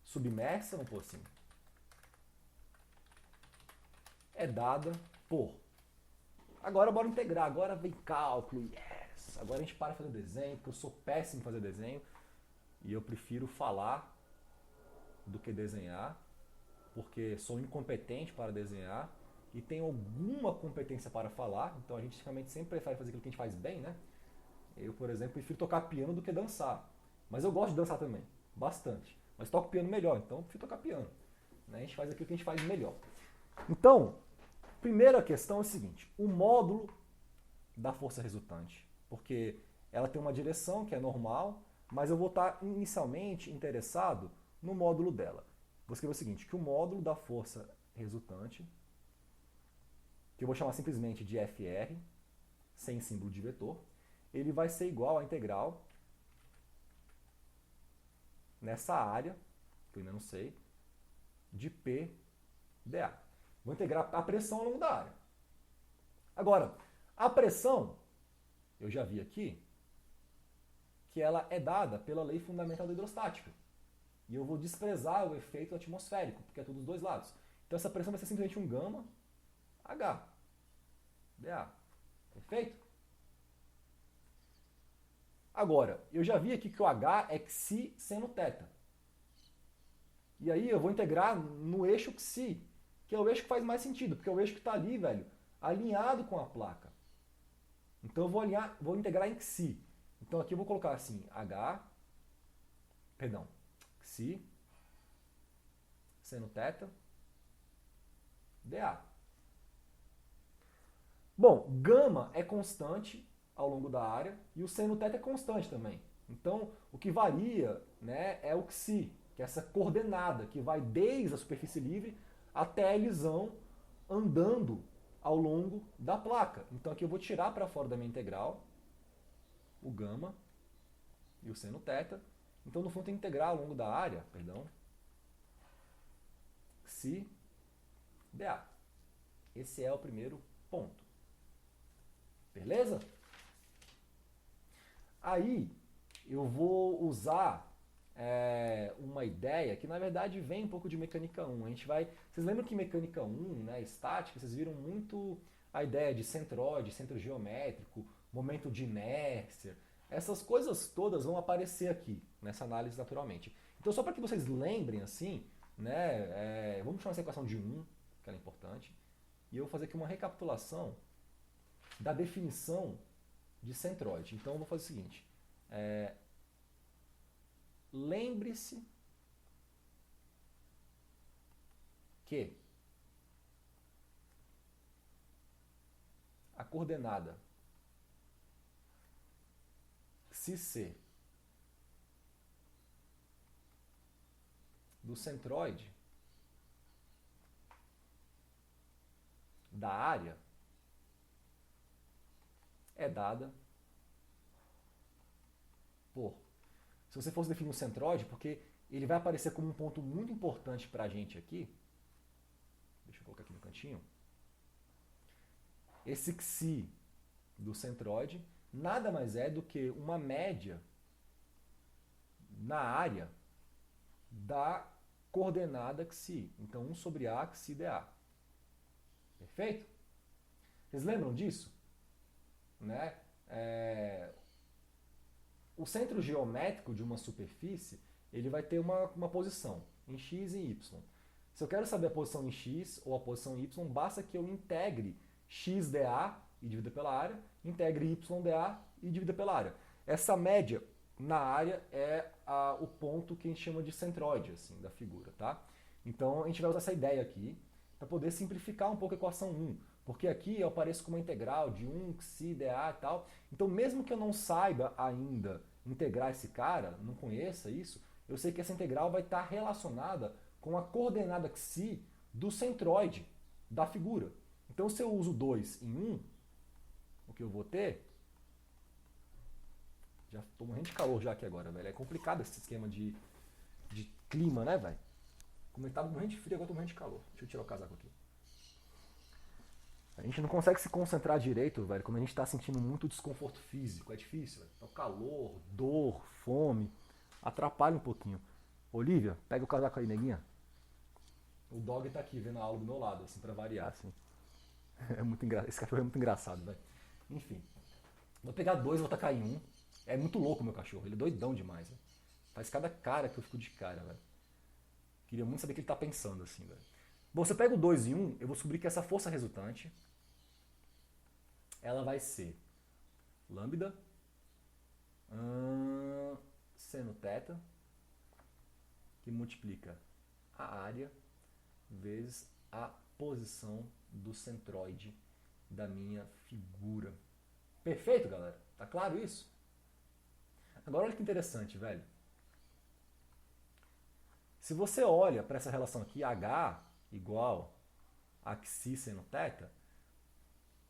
submersa, vamos pôr assim, é dada por. Agora bora integrar, agora vem cálculo, yes! Agora a gente para de fazer desenho, porque eu sou péssimo em fazer desenho e eu prefiro falar do que desenhar, porque sou incompetente para desenhar e tenho alguma competência para falar, então a gente realmente sempre prefere fazer aquilo que a gente faz bem, né? Eu, por exemplo, prefiro tocar piano do que dançar. Mas eu gosto de dançar também, bastante. Mas toco piano melhor, então eu prefiro tocar piano. Né? A gente faz aquilo que a gente faz melhor. Então, primeira questão é o seguinte, o módulo da força resultante. Porque ela tem uma direção que é normal, mas eu vou estar inicialmente interessado no módulo dela. Vou escrever o seguinte, que o módulo da força resultante, que eu vou chamar simplesmente de FR, sem símbolo de vetor, ele vai ser igual à integral nessa área, que eu ainda não sei, de P dA. Vou integrar a pressão ao longo da área. Agora, a pressão, eu já vi aqui, que ela é dada pela lei fundamental da hidrostática. E eu vou desprezar o efeito atmosférico, porque é tudo dos dois lados. Então essa pressão vai ser simplesmente um gama H dA. Perfeito? Agora, eu já vi aqui que o H é xi seno θ. E aí eu vou integrar no eixo xi, que é o eixo que faz mais sentido, porque é o eixo que está ali, velho, alinhado com a placa. Então eu vou integrar em xi. Então aqui eu vou colocar assim, xi seno θ dA. Bom, gama é constante ao longo da área e o seno θ é constante também. Então, o que varia, né, é o xi, que é essa coordenada que vai desde a superfície livre até Lzão andando ao longo da placa. Então aqui eu vou tirar para fora da minha integral o gama e o seno θ. Então no fundo tem que integrar ao longo da área, psi dA. Esse é o primeiro ponto. Beleza? Aí eu vou usar uma ideia que na verdade vem um pouco de mecânica 1. Vocês lembram que em mecânica 1, né, estática, vocês viram muito a ideia de centroide, centro geométrico, momento de inércia. Essas coisas todas vão aparecer aqui nessa análise naturalmente. Então só para que vocês lembrem assim, né, vamos chamar essa equação de 1, que ela é importante, e eu vou fazer aqui uma recapitulação da definição de centroide. Então eu vou fazer o seguinte, lembre-se que a coordenada C do centroide da área é dada por... Se você fosse definir um centroide, porque ele vai aparecer como um ponto muito importante para a gente aqui, deixa eu colocar aqui no cantinho, esse xi do centroide nada mais é do que uma média na área da coordenada xi. Então 1 sobre a xi dA. Perfeito? Vocês lembram disso? Né? O centro geométrico de uma superfície ele vai ter uma posição em x e y. Se eu quero saber a posição em x ou a posição em y, basta que eu integre x dA e divida pela área, integre y dA e divida pela área. Essa média na área é o ponto que a gente chama de centroide assim, da figura. Tá? Então a gente vai usar essa ideia aqui para poder simplificar um pouco a equação 1. Porque aqui eu apareço com uma integral de 1 xi dA e tal. Então mesmo que eu não saiba ainda integrar esse cara, não conheça isso, eu sei que essa integral vai estar relacionada com a coordenada xi do centroide da figura. Então se eu uso 2 em 1, o que eu vou ter... Já estou morrendo de calor já aqui agora, velho. É complicado esse esquema de clima, né, velho? Como eu estava morrendo de frio, agora estou morrendo de calor. Deixa eu tirar o casaco aqui. A gente não consegue se concentrar direito, velho, quando a gente está sentindo muito desconforto físico. É difícil, velho. Então, calor, dor, fome, atrapalha um pouquinho. Olivia, pega o casaco aí, neguinha. O dog tá aqui vendo a aula do meu lado, assim, pra variar, assim. É muito engraçado. Esse cachorro é muito engraçado, velho. Enfim. Vou pegar 2 e vou tacar em 1. É muito louco o meu cachorro. Ele é doidão demais, velho. Faz cada cara que eu fico de cara, velho. Queria muito saber o que ele tá pensando, assim, velho. Bom, se eu pego 2 em 1, eu vou descobrir que essa força resultante ela vai ser lambda seno θ, que multiplica a área vezes a posição do centroide da minha figura. Perfeito, galera? Tá claro isso? Agora olha que interessante, velho. Se você olha para essa relação aqui, H igual a xi seno θ,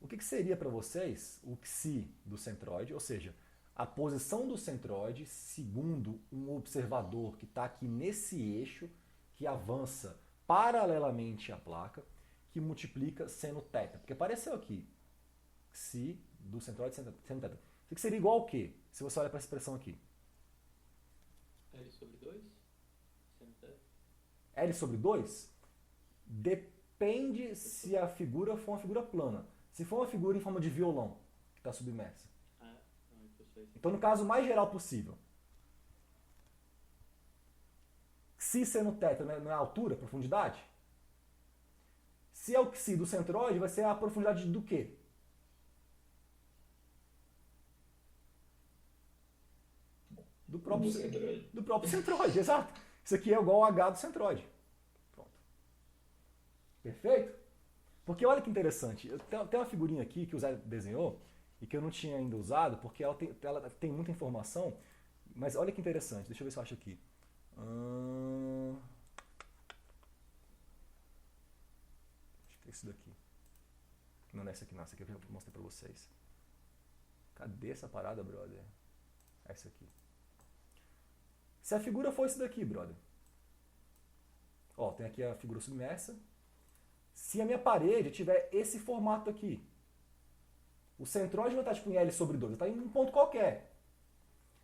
o que seria para vocês o xi do centroide, ou seja, a posição do centroide segundo um observador que está aqui nesse eixo, que avança paralelamente à placa, que multiplica seno θ. Porque apareceu aqui, xi do centroide seno θ. O que seria igual ao quê? Se você olha para essa expressão aqui. L sobre 2? Seno θ? L sobre 2? Depende se a figura for uma figura plana. Se for uma figura em forma de violão, que está submersa. Então, no caso mais geral possível. Xi seno θ não é a altura, a profundidade? Se é o xi do centroide, vai ser a profundidade do quê? Do próprio centroide, exato. Isso aqui é igual ao H do centroide. Pronto. Perfeito? Porque olha que interessante, tem uma figurinha aqui que o Zé desenhou e que eu não tinha ainda usado, porque ela tem muita informação, mas olha que interessante, deixa eu ver se eu acho aqui. Acho que é esse daqui. Não, não é essa aqui não, essa aqui eu mostrei pra vocês. Cadê essa parada, brother? É essa aqui. Se a figura for esse daqui, brother. Ó, tem aqui a figura submersa. Se a minha parede tiver esse formato aqui, o centroide vai estar tipo em L sobre 2, vai estar em um ponto qualquer.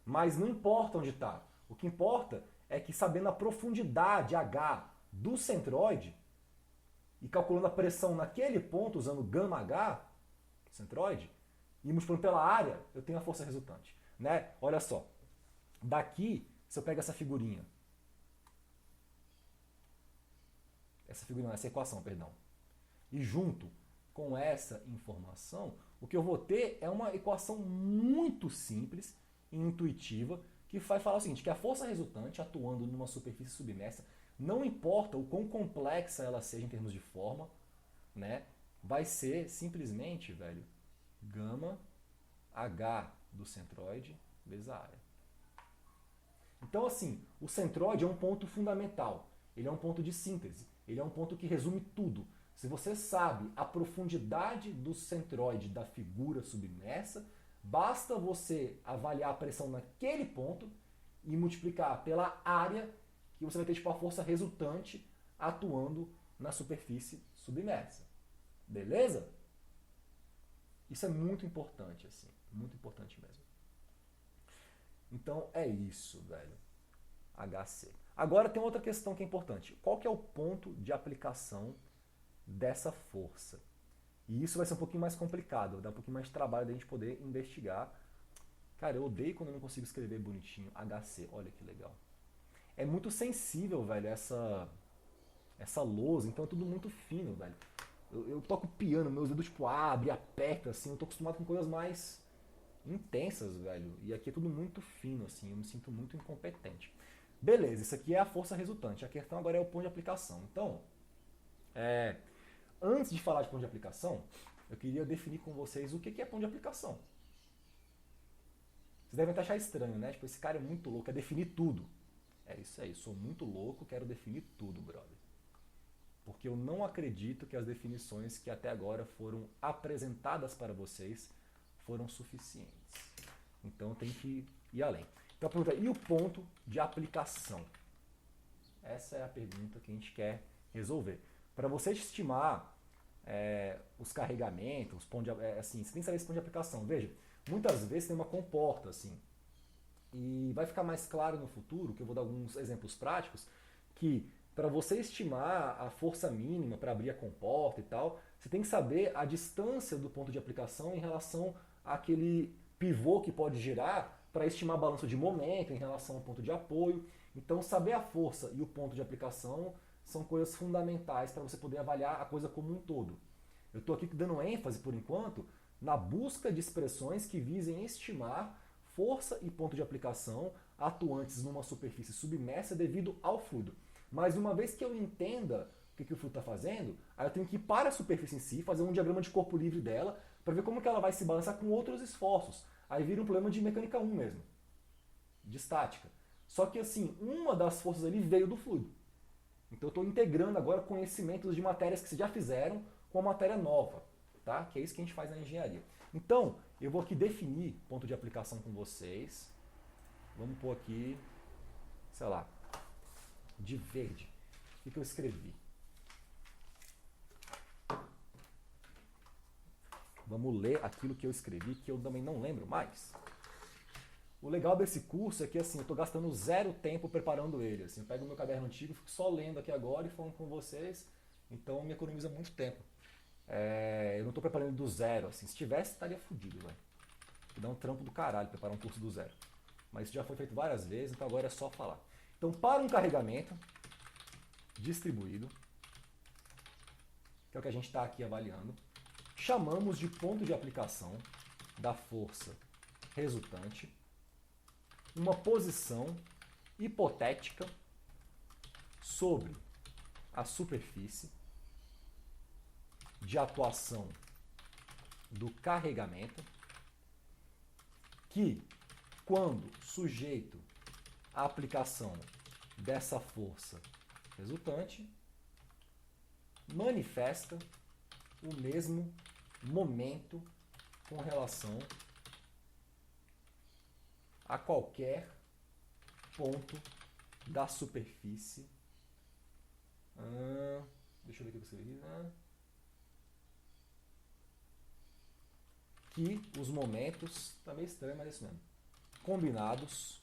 Mas não importa onde está. O que importa é que sabendo a profundidade H do centroide e calculando a pressão naquele ponto, usando gama H, centroide, e multiplicando pela área, eu tenho a força resultante. Né? Olha só. Daqui, se eu pego essa figurinha, essa equação, perdão, e junto com essa informação, o que eu vou ter é uma equação muito simples e intuitiva que vai falar o seguinte, que a força resultante atuando numa superfície submersa, não importa o quão complexa ela seja em termos de forma, né, vai ser simplesmente, velho, gama H do centroide vezes a área. Então, assim, o centroide é um ponto fundamental. Ele é um ponto de síntese. Ele é um ponto que resume tudo. Se você sabe a profundidade do centroide da figura submersa, basta você avaliar a pressão naquele ponto e multiplicar pela área que você vai ter tipo, a força resultante atuando na superfície submersa. Beleza? Isso é muito importante, assim. Muito importante mesmo. Então é isso, velho. HC. Agora tem outra questão que é importante. Qual que é o ponto de aplicação dessa força? E isso vai ser um pouquinho mais complicado, vai dar um pouquinho mais de trabalho da gente poder investigar. Cara, eu odeio quando eu não consigo escrever bonitinho. HC, olha que legal. É muito sensível, velho, essa lousa, então é tudo muito fino, velho. Eu toco piano, meus dedos tipo abrem, apertam, assim, eu tô acostumado com coisas mais intensas, velho. E aqui é tudo muito fino, assim, eu me sinto muito incompetente. Beleza, isso aqui é a força resultante. A questão agora é o ponto de aplicação. Então, antes de falar de ponto de aplicação, eu queria definir com vocês o que é ponto de aplicação. Vocês devem achar estranho, né? Tipo, esse cara é muito louco, quer definir tudo. É isso aí, sou muito louco, quero definir tudo, brother. Porque eu não acredito que as definições que até agora foram apresentadas para vocês foram suficientes. Então tem que ir além. Então a pergunta é, e o ponto de aplicação? Essa é a pergunta que a gente quer resolver. Para você estimar os carregamentos, assim, você tem que saber esse ponto de aplicação. Veja, muitas vezes tem uma comporta, assim, e vai ficar mais claro no futuro, que eu vou dar alguns exemplos práticos, que para você estimar a força mínima para abrir a comporta e tal, você tem que saber a distância do ponto de aplicação em relação àquele pivô que pode girar para estimar balanço de momento em relação ao ponto de apoio. Então, saber a força e o ponto de aplicação são coisas fundamentais para você poder avaliar a coisa como um todo. Eu estou aqui dando ênfase, por enquanto, na busca de expressões que visem estimar força e ponto de aplicação atuantes numa superfície submersa devido ao fluido. Mas uma vez que eu entenda o que o fluido está fazendo, aí eu tenho que ir para a superfície em si, fazer um diagrama de corpo livre dela, para ver como que ela vai se balançar com outros esforços. Aí vira um problema de mecânica 1 mesmo, de estática. Só que assim, uma das forças ali veio do fluido. Então eu estou integrando agora conhecimentos de matérias que vocês já fizeram com a matéria nova, tá? Que é isso que a gente faz na engenharia. Então, eu vou aqui definir ponto de aplicação com vocês. Vamos pôr aqui, sei lá, de verde. O que eu escrevi? Vamos ler aquilo que eu escrevi, que eu também não lembro mais. O legal desse curso é que assim, eu estou gastando zero tempo preparando ele. Assim, eu pego o meu caderno antigo, fico só lendo aqui agora e falando com vocês, então me economiza muito tempo. Eu não estou preparando do zero. Assim, se tivesse, estaria fodido, velho. Dá um trampo do caralho preparar um curso do zero. Mas isso já foi feito várias vezes, então agora é só falar. Então, para um carregamento distribuído, que é o que a gente está aqui avaliando, chamamos de ponto de aplicação da força resultante uma posição hipotética sobre a superfície de atuação do carregamento que, quando sujeito à aplicação dessa força resultante, manifesta o mesmo momento com relação a qualquer ponto da superfície. Deixa eu ver o que eu escrevi. Que os momentos, tá meio estranho, mas é isso mesmo, combinados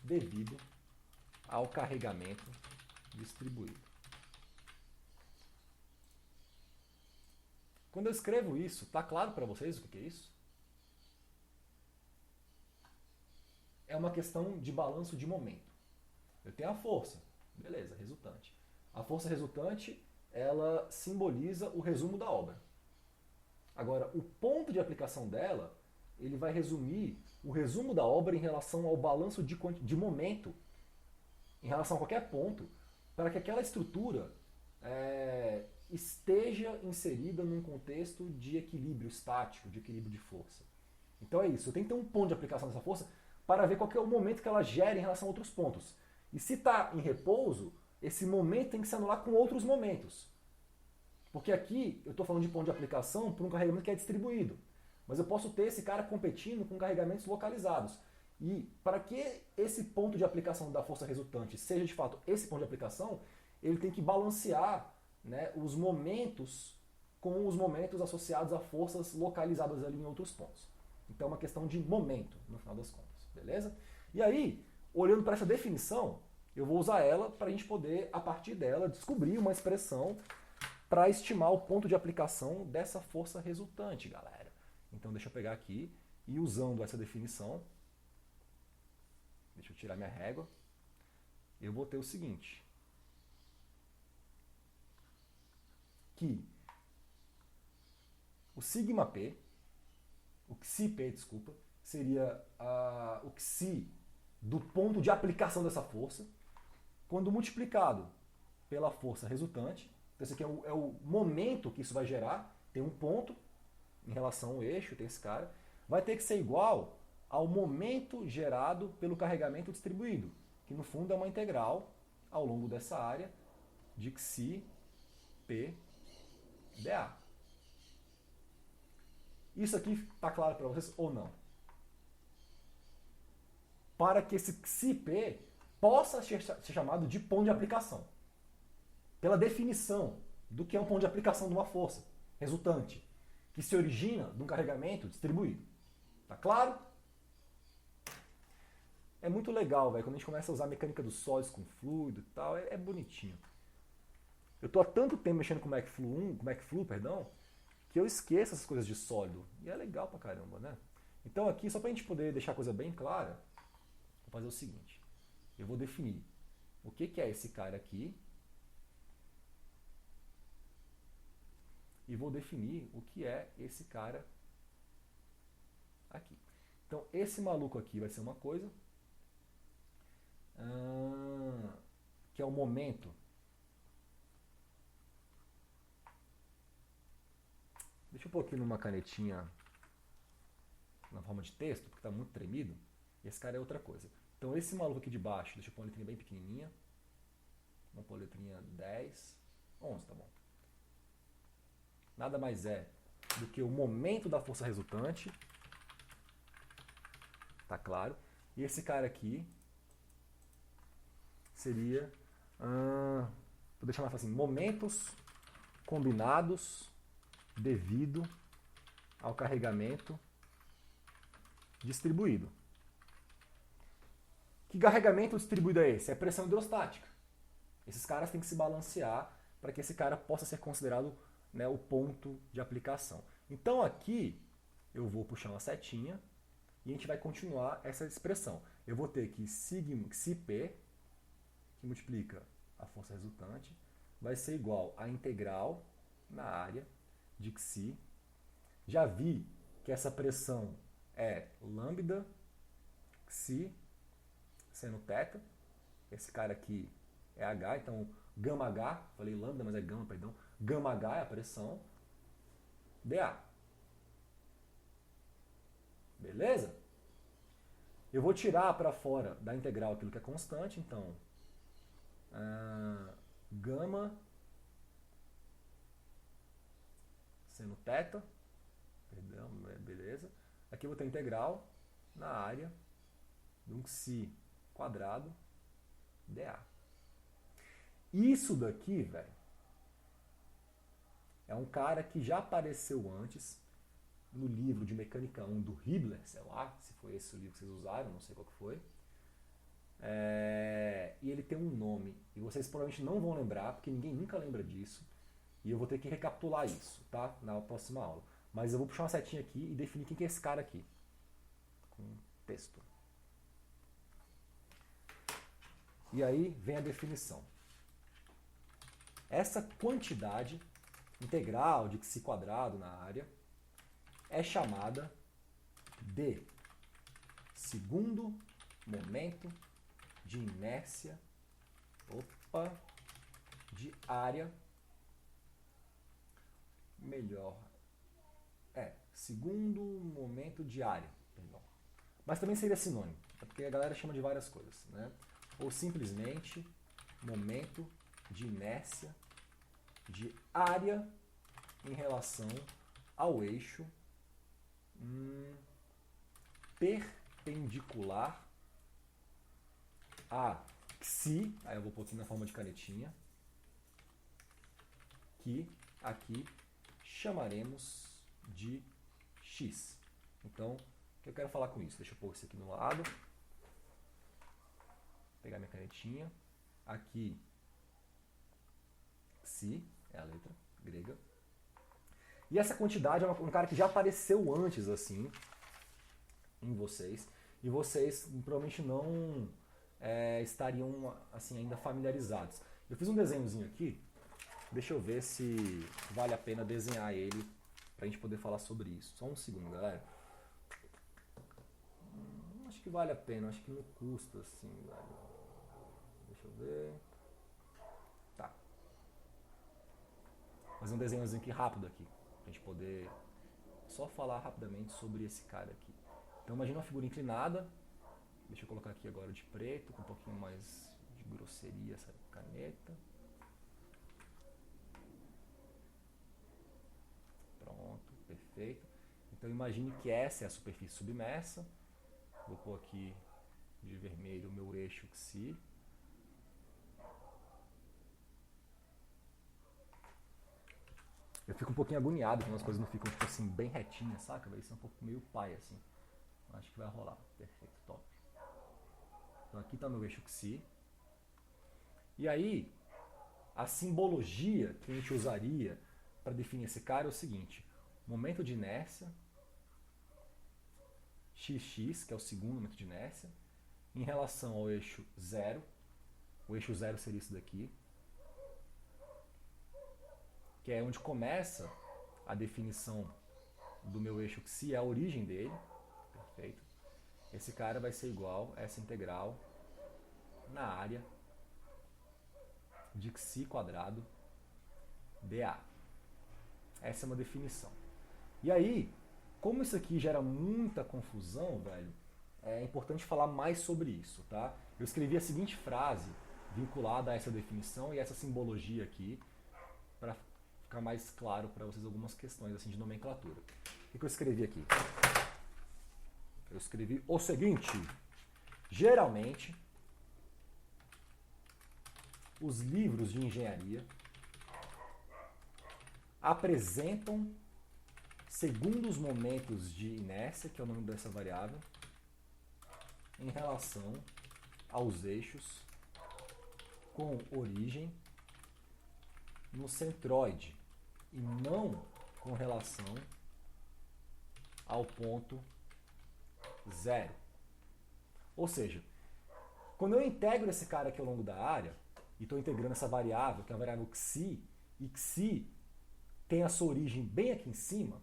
devido ao carregamento distribuído. Quando eu escrevo isso, tá claro para vocês o que é isso? É uma questão de balanço de momento. Eu tenho a força, beleza, resultante. A força resultante, ela simboliza o resumo da obra. Agora, o ponto de aplicação dela, ele vai resumir o resumo da obra em relação ao balanço de momento, em relação a qualquer ponto, para que aquela estrutura esteja inserida num contexto de equilíbrio estático, de equilíbrio de força. Então é isso, eu tenho que ter um ponto de aplicação dessa força para ver qual que é o momento que ela gera em relação a outros pontos. E se está em repouso, esse momento tem que se anular com outros momentos. Porque aqui eu estou falando de ponto de aplicação por um carregamento que é distribuído. Mas eu posso ter esse cara competindo com carregamentos localizados. E para que esse ponto de aplicação da força resultante seja de fato esse ponto de aplicação, ele tem que balancear, né, os momentos com os momentos associados a forças localizadas ali em outros pontos. Então é uma questão de momento, no final das contas. Beleza? E aí, olhando para essa definição, eu vou usar ela para a gente poder, a partir dela, descobrir uma expressão para estimar o ponto de aplicação dessa força resultante, galera. Então deixa eu pegar aqui e usando essa definição, deixa eu tirar minha régua, eu vou ter o seguinte, que o sigma P, o xi P, desculpa, seria o xi do ponto de aplicação dessa força, quando multiplicado pela força resultante. Então esse aqui é o momento que isso vai gerar, tem um ponto em relação ao eixo, tem esse cara, vai ter que ser igual ao momento gerado pelo carregamento distribuído, que no fundo é uma integral ao longo dessa área de xi P dA. Isso aqui está claro para vocês ou não? Para que esse xi P possa ser chamado de ponto de aplicação. Pela definição do que é um ponto de aplicação de uma força resultante, que se origina de um carregamento distribuído. Tá claro? É muito legal, velho, quando a gente começa a usar a mecânica dos sólidos com fluido e tal, é bonitinho. Eu tô há tanto tempo mexendo com MacFlu, que eu esqueço essas coisas de sólido. E é legal pra caramba, né? Então aqui, só pra gente poder deixar a coisa bem clara, vou fazer o seguinte. Eu vou definir o que é esse cara aqui e vou definir o que é esse cara aqui. Então esse maluco aqui vai ser uma coisa, que é o momento. Deixa eu pôr aqui numa canetinha na forma de texto, porque está muito tremido. Esse cara é outra coisa. Então esse maluco aqui de baixo, deixa eu pôr uma letrinha bem pequenininha. Vamos pôr a letrinha 10, 11, tá bom. Nada mais é do que o momento da força resultante. Tá claro? E esse cara aqui seria, vou deixar mais fácil assim, momentos combinados devido ao carregamento distribuído. Que carregamento distribuído é esse? É pressão hidrostática. Esses caras têm que se balancear para que esse cara possa ser considerado, né, o ponto de aplicação. Então aqui eu vou puxar uma setinha e a gente vai continuar essa expressão. Eu vou ter que xi P, que multiplica a força resultante, vai ser igual a integral na área de xi. Já vi que essa pressão é lambda xi seno θ. Esse cara aqui é H, então gama H, falei lambda, mas é gama, perdão. Gama H é a pressão dA. Beleza? Eu vou tirar para fora da integral aquilo que é constante, então gama seno θ, perdão, beleza. Aqui eu vou ter integral na área de um psi quadrado dA. Isso daqui, velho, é um cara que já apareceu antes no livro de Mecânica 1 do Hibbeler, sei lá, se foi esse o livro que vocês usaram, não sei qual que foi. E ele tem um nome, e vocês provavelmente não vão lembrar, porque ninguém nunca lembra disso, e eu vou ter que recapitular isso, tá? Na próxima aula. Mas eu vou puxar uma setinha aqui e definir quem que é esse cara aqui, com texto. E aí vem a definição. Essa quantidade integral de psi quadrado na área é chamada de segundo momento de inércia, de área, segundo momento de área, perdão. Mas também seria sinônimo, porque a galera chama de várias coisas, né? Ou simplesmente momento de inércia de área em relação ao eixo perpendicular a psi, aí eu vou pôr aqui na forma de canetinha, que aqui chamaremos de x. Então, o que eu quero falar com isso? Deixa eu pôr isso aqui no lado. Pegar minha canetinha. Aqui, psi, é a letra grega. E essa quantidade é um cara que já apareceu antes, assim, em vocês. E vocês provavelmente não estariam, assim, ainda familiarizados. Eu fiz um desenhozinho aqui. Deixa eu ver se vale a pena desenhar ele pra gente poder falar sobre isso. Só um segundo, galera. Acho que vale a pena. Acho que não custa, assim, velho. Deixa eu ver. Tá. Vou fazer um desenhozinho aqui rápido aqui. Pra gente poder só falar rapidamente sobre esse cara aqui. Então imagina uma figura inclinada. Deixa eu colocar aqui agora de preto, com um pouquinho mais de grosseria essa caneta. Pronto, perfeito. Então imagine que essa é a superfície submersa. Vou pôr aqui de vermelho o meu eixo xi. Eu fico um pouquinho agoniado quando as coisas não ficam tipo assim, bem retinhas, saca? Vai ser um pouco meio pai assim. Acho que vai rolar. Perfeito, top. Então aqui está o meu eixo xi. E aí, a simbologia que a gente usaria para definir esse cara é o seguinte: momento de inércia, xx, que é o segundo momento de inércia, em relação ao eixo zero. O eixo zero seria isso daqui, que é onde começa a definição do meu eixo xi, é a origem dele. Perfeito. Esse cara vai ser igual a essa integral na área de xi quadrado dA. Essa é uma definição. E aí, como isso aqui gera muita confusão, velho, é importante falar mais sobre isso, tá? Eu escrevi a seguinte frase vinculada a essa definição e essa simbologia aqui, para ficar mais claro para vocês algumas questões assim de nomenclatura. O que eu escrevi aqui? Eu escrevi o seguinte: geralmente, os livros de engenharia apresentam segundos momentos de inércia, que é o nome dessa variável, em relação aos eixos com origem no centroide e não com relação ao ponto zero. Ou seja, quando eu integro esse cara aqui ao longo da área, e estou integrando essa variável, que é a variável xi, e xi tem a sua origem bem aqui em cima,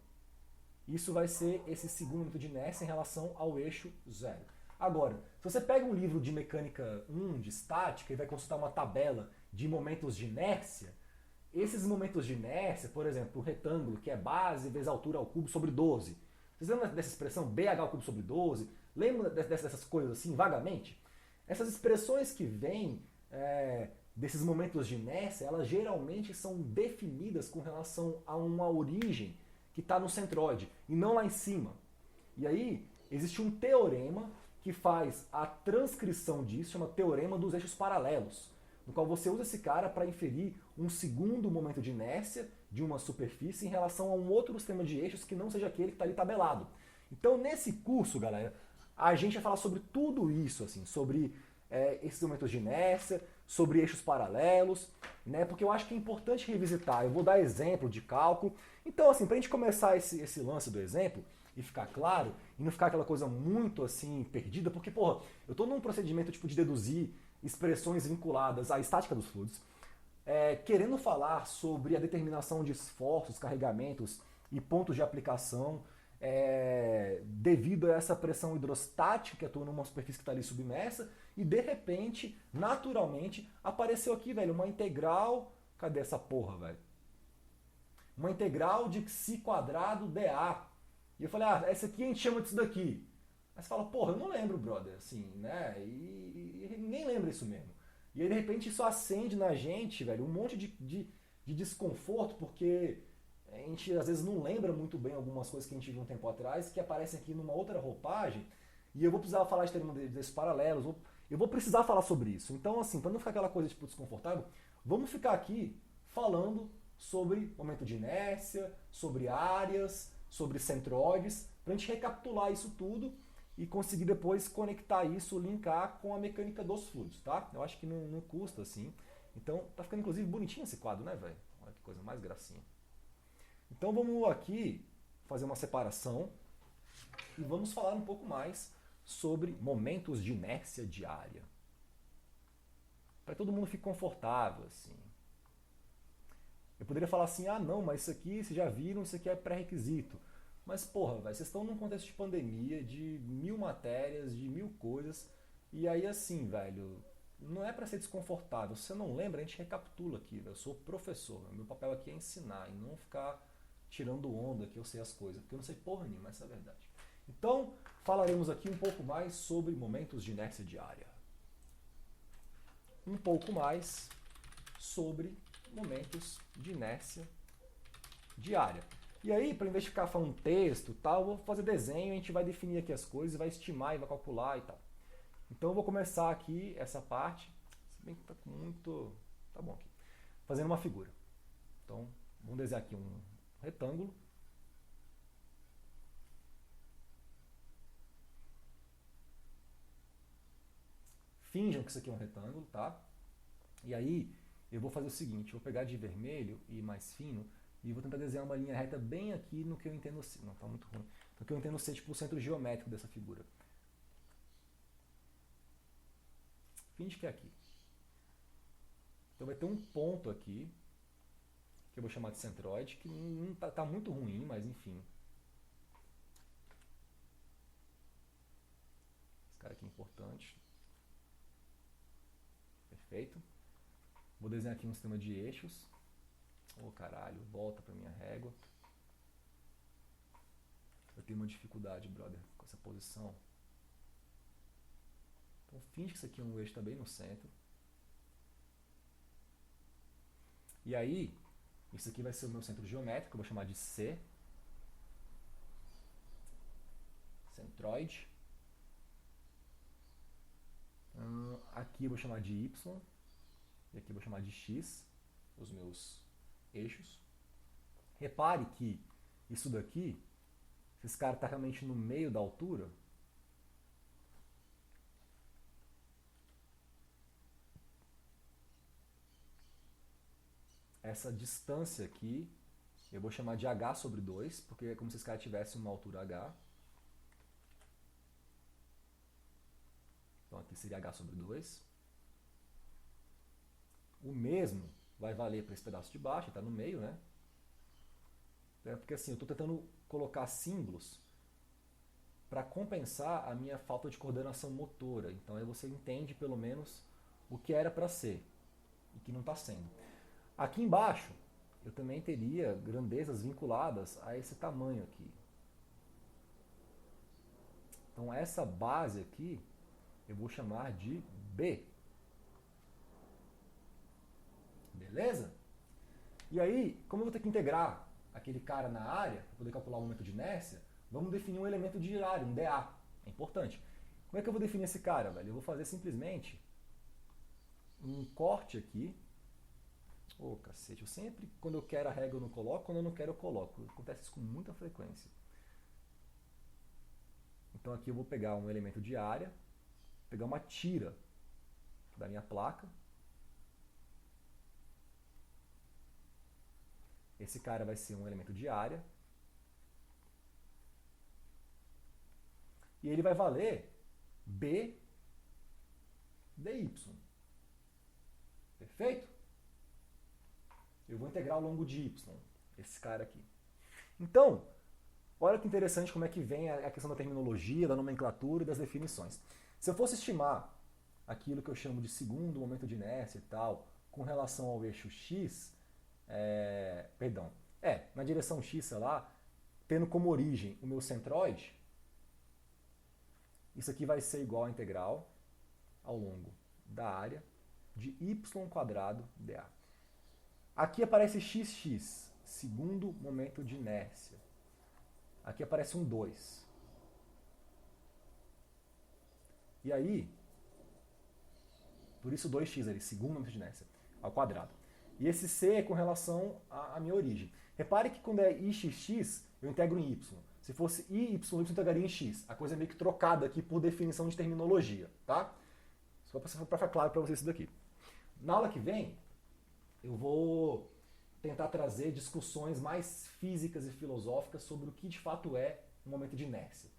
isso vai ser esse segundo momento de inércia em relação ao eixo zero. Agora, se você pega um livro de mecânica 1, de estática, e vai consultar uma tabela de momentos de inércia, esses momentos de inércia, por exemplo, o retângulo, que é base vezes altura ao cubo sobre 12. Vocês lembram dessa expressão BH ao cubo sobre 12? Lembram dessas coisas assim, vagamente? Essas expressões que vêm desses momentos de inércia, elas geralmente são definidas com relação a uma origem que está no centroide e não lá em cima. E aí existe um teorema que faz a transcrição disso, chama teorema dos eixos paralelos, no qual você usa esse cara para inferir um segundo momento de inércia de uma superfície em relação a um outro sistema de eixos que não seja aquele que está ali tabelado. Então, nesse curso, galera, a gente vai falar sobre tudo isso, assim, sobre esses momentos de inércia, sobre eixos paralelos, né? Porque eu acho que é importante revisitar. Eu vou dar exemplo de cálculo. Então, assim, para a gente começar esse lance do exemplo e ficar claro, e não ficar aquela coisa muito assim perdida, porque, porra, eu estou num procedimento tipo de deduzir expressões vinculadas à estática dos fluidos, querendo falar sobre a determinação de esforços, carregamentos e pontos de aplicação devido a essa pressão hidrostática que atua numa superfície que está ali submersa, e de repente, naturalmente, apareceu aqui, velho, uma integral. Cadê essa porra, velho? Uma integral de xi quadrado dA. E eu falei, essa aqui a gente chama disso daqui. Aí você fala, porra, eu não lembro, brother, assim, né? E nem lembra isso mesmo. E aí, de repente, isso acende na gente, velho, um monte de desconforto, porque a gente, às vezes, não lembra muito bem algumas coisas que a gente viu um tempo atrás, que aparecem aqui numa outra roupagem, e eu vou precisar falar de termos desses paralelos, eu vou precisar falar sobre isso. Então, assim, para não ficar aquela coisa, tipo, desconfortável, vamos ficar aqui falando sobre momento de inércia, sobre áreas, sobre centroides, para a gente recapitular isso tudo e conseguir depois conectar isso, linkar com a mecânica dos fluidos, tá? Eu acho que não custa, assim. Então, tá ficando, inclusive, bonitinho esse quadro, né, velho? Olha que coisa mais gracinha. Então, vamos aqui fazer uma separação e vamos falar um pouco mais sobre momentos de inércia diária. Para todo mundo fique confortável, assim. Eu poderia falar assim, não, mas isso aqui, vocês já viram, isso aqui é pré-requisito. Mas, porra, véio, vocês estão num contexto de pandemia, de 1000 matérias, de 1000 coisas, e aí, assim, velho, não é para ser desconfortável. Se você não lembra, a gente recapitula aqui, velho. Eu sou professor, meu papel aqui é ensinar e não ficar tirando onda que eu sei as coisas, porque eu não sei porra nenhuma, essa é a verdade. Então, falaremos aqui um pouco mais sobre momentos de inércia diária. Um pouco mais sobre momentos de inércia diária. E aí, para invés de ficar falando texto e tal, eu vou fazer desenho, a gente vai definir aqui as coisas, vai estimar e vai calcular e tal. Então eu vou começar aqui essa parte, se bem que tá com muito... tá bom aqui. Fazendo uma figura. Então, vamos desenhar aqui um retângulo. Finjam que isso aqui é um retângulo, tá? E aí, eu vou fazer o seguinte, eu vou pegar de vermelho e mais fino e vou tentar desenhar uma linha reta bem aqui no que eu entendo ser. Não, tá muito ruim. No que eu entendo ser tipo o centro geométrico dessa figura. Finge que é aqui. Então vai ter um ponto aqui, que eu vou chamar de centroide, que não tá muito ruim, mas enfim. Esse cara aqui é importante. Perfeito. Vou desenhar aqui um sistema de eixos. Caralho, volta pra minha régua. Eu tenho uma dificuldade, brother, com essa posição. Então finge que isso aqui é um eixo também no centro. E aí, isso aqui vai ser o meu centro geométrico, eu vou chamar de C. Centroide. Aqui eu vou chamar de Y. E aqui eu vou chamar de X, os meus eixos. Repare que isso daqui, esse cara está realmente no meio da altura. Essa distância aqui, eu vou chamar de H sobre 2, porque é como se esse cara tivesse uma altura H. Então aqui seria H sobre 2. O mesmo vai valer para esse pedaço de baixo, está no meio, né? Porque assim, eu estou tentando colocar símbolos para compensar a minha falta de coordenação motora. Então aí você entende pelo menos o que era para ser e que não está sendo. Aqui embaixo, eu também teria grandezas vinculadas a esse tamanho aqui. Então essa base aqui, eu vou chamar de B. Beleza? E aí, como eu vou ter que integrar aquele cara na área, para poder calcular o momento de inércia, vamos definir um elemento de área, um DA. É importante. Como é que eu vou definir esse cara, velho? Eu vou fazer simplesmente um corte aqui. Ô, cacete, eu sempre, quando eu quero a regra eu não coloco, quando eu não quero eu coloco. Acontece isso com muita frequência. Então aqui eu vou pegar um elemento de área, pegar uma tira da minha placa. Esse cara vai ser um elemento de área. E ele vai valer B dy. Perfeito? Eu vou integrar ao longo de y, esse cara aqui. Então, olha que interessante como é que vem a questão da terminologia, da nomenclatura e das definições. Se eu fosse estimar aquilo que eu chamo de segundo momento de inércia e tal, com relação ao eixo x, na direção x, sei lá, tendo como origem o meu centroide, isso aqui vai ser igual a integral ao longo da área de y² dA. Aqui aparece xx, segundo momento de inércia. Aqui aparece um 2. E aí, por isso 2x ali, segundo momento de inércia, ao quadrado. E esse c é com relação à minha origem. Repare que quando é ixx, eu integro em y. Se fosse iy, eu integraria em x. A coisa é meio que trocada aqui por definição de terminologia, tá? Só para ficar claro para vocês isso daqui. Na aula que vem, eu vou tentar trazer discussões mais físicas e filosóficas sobre o que de fato é um momento de inércia.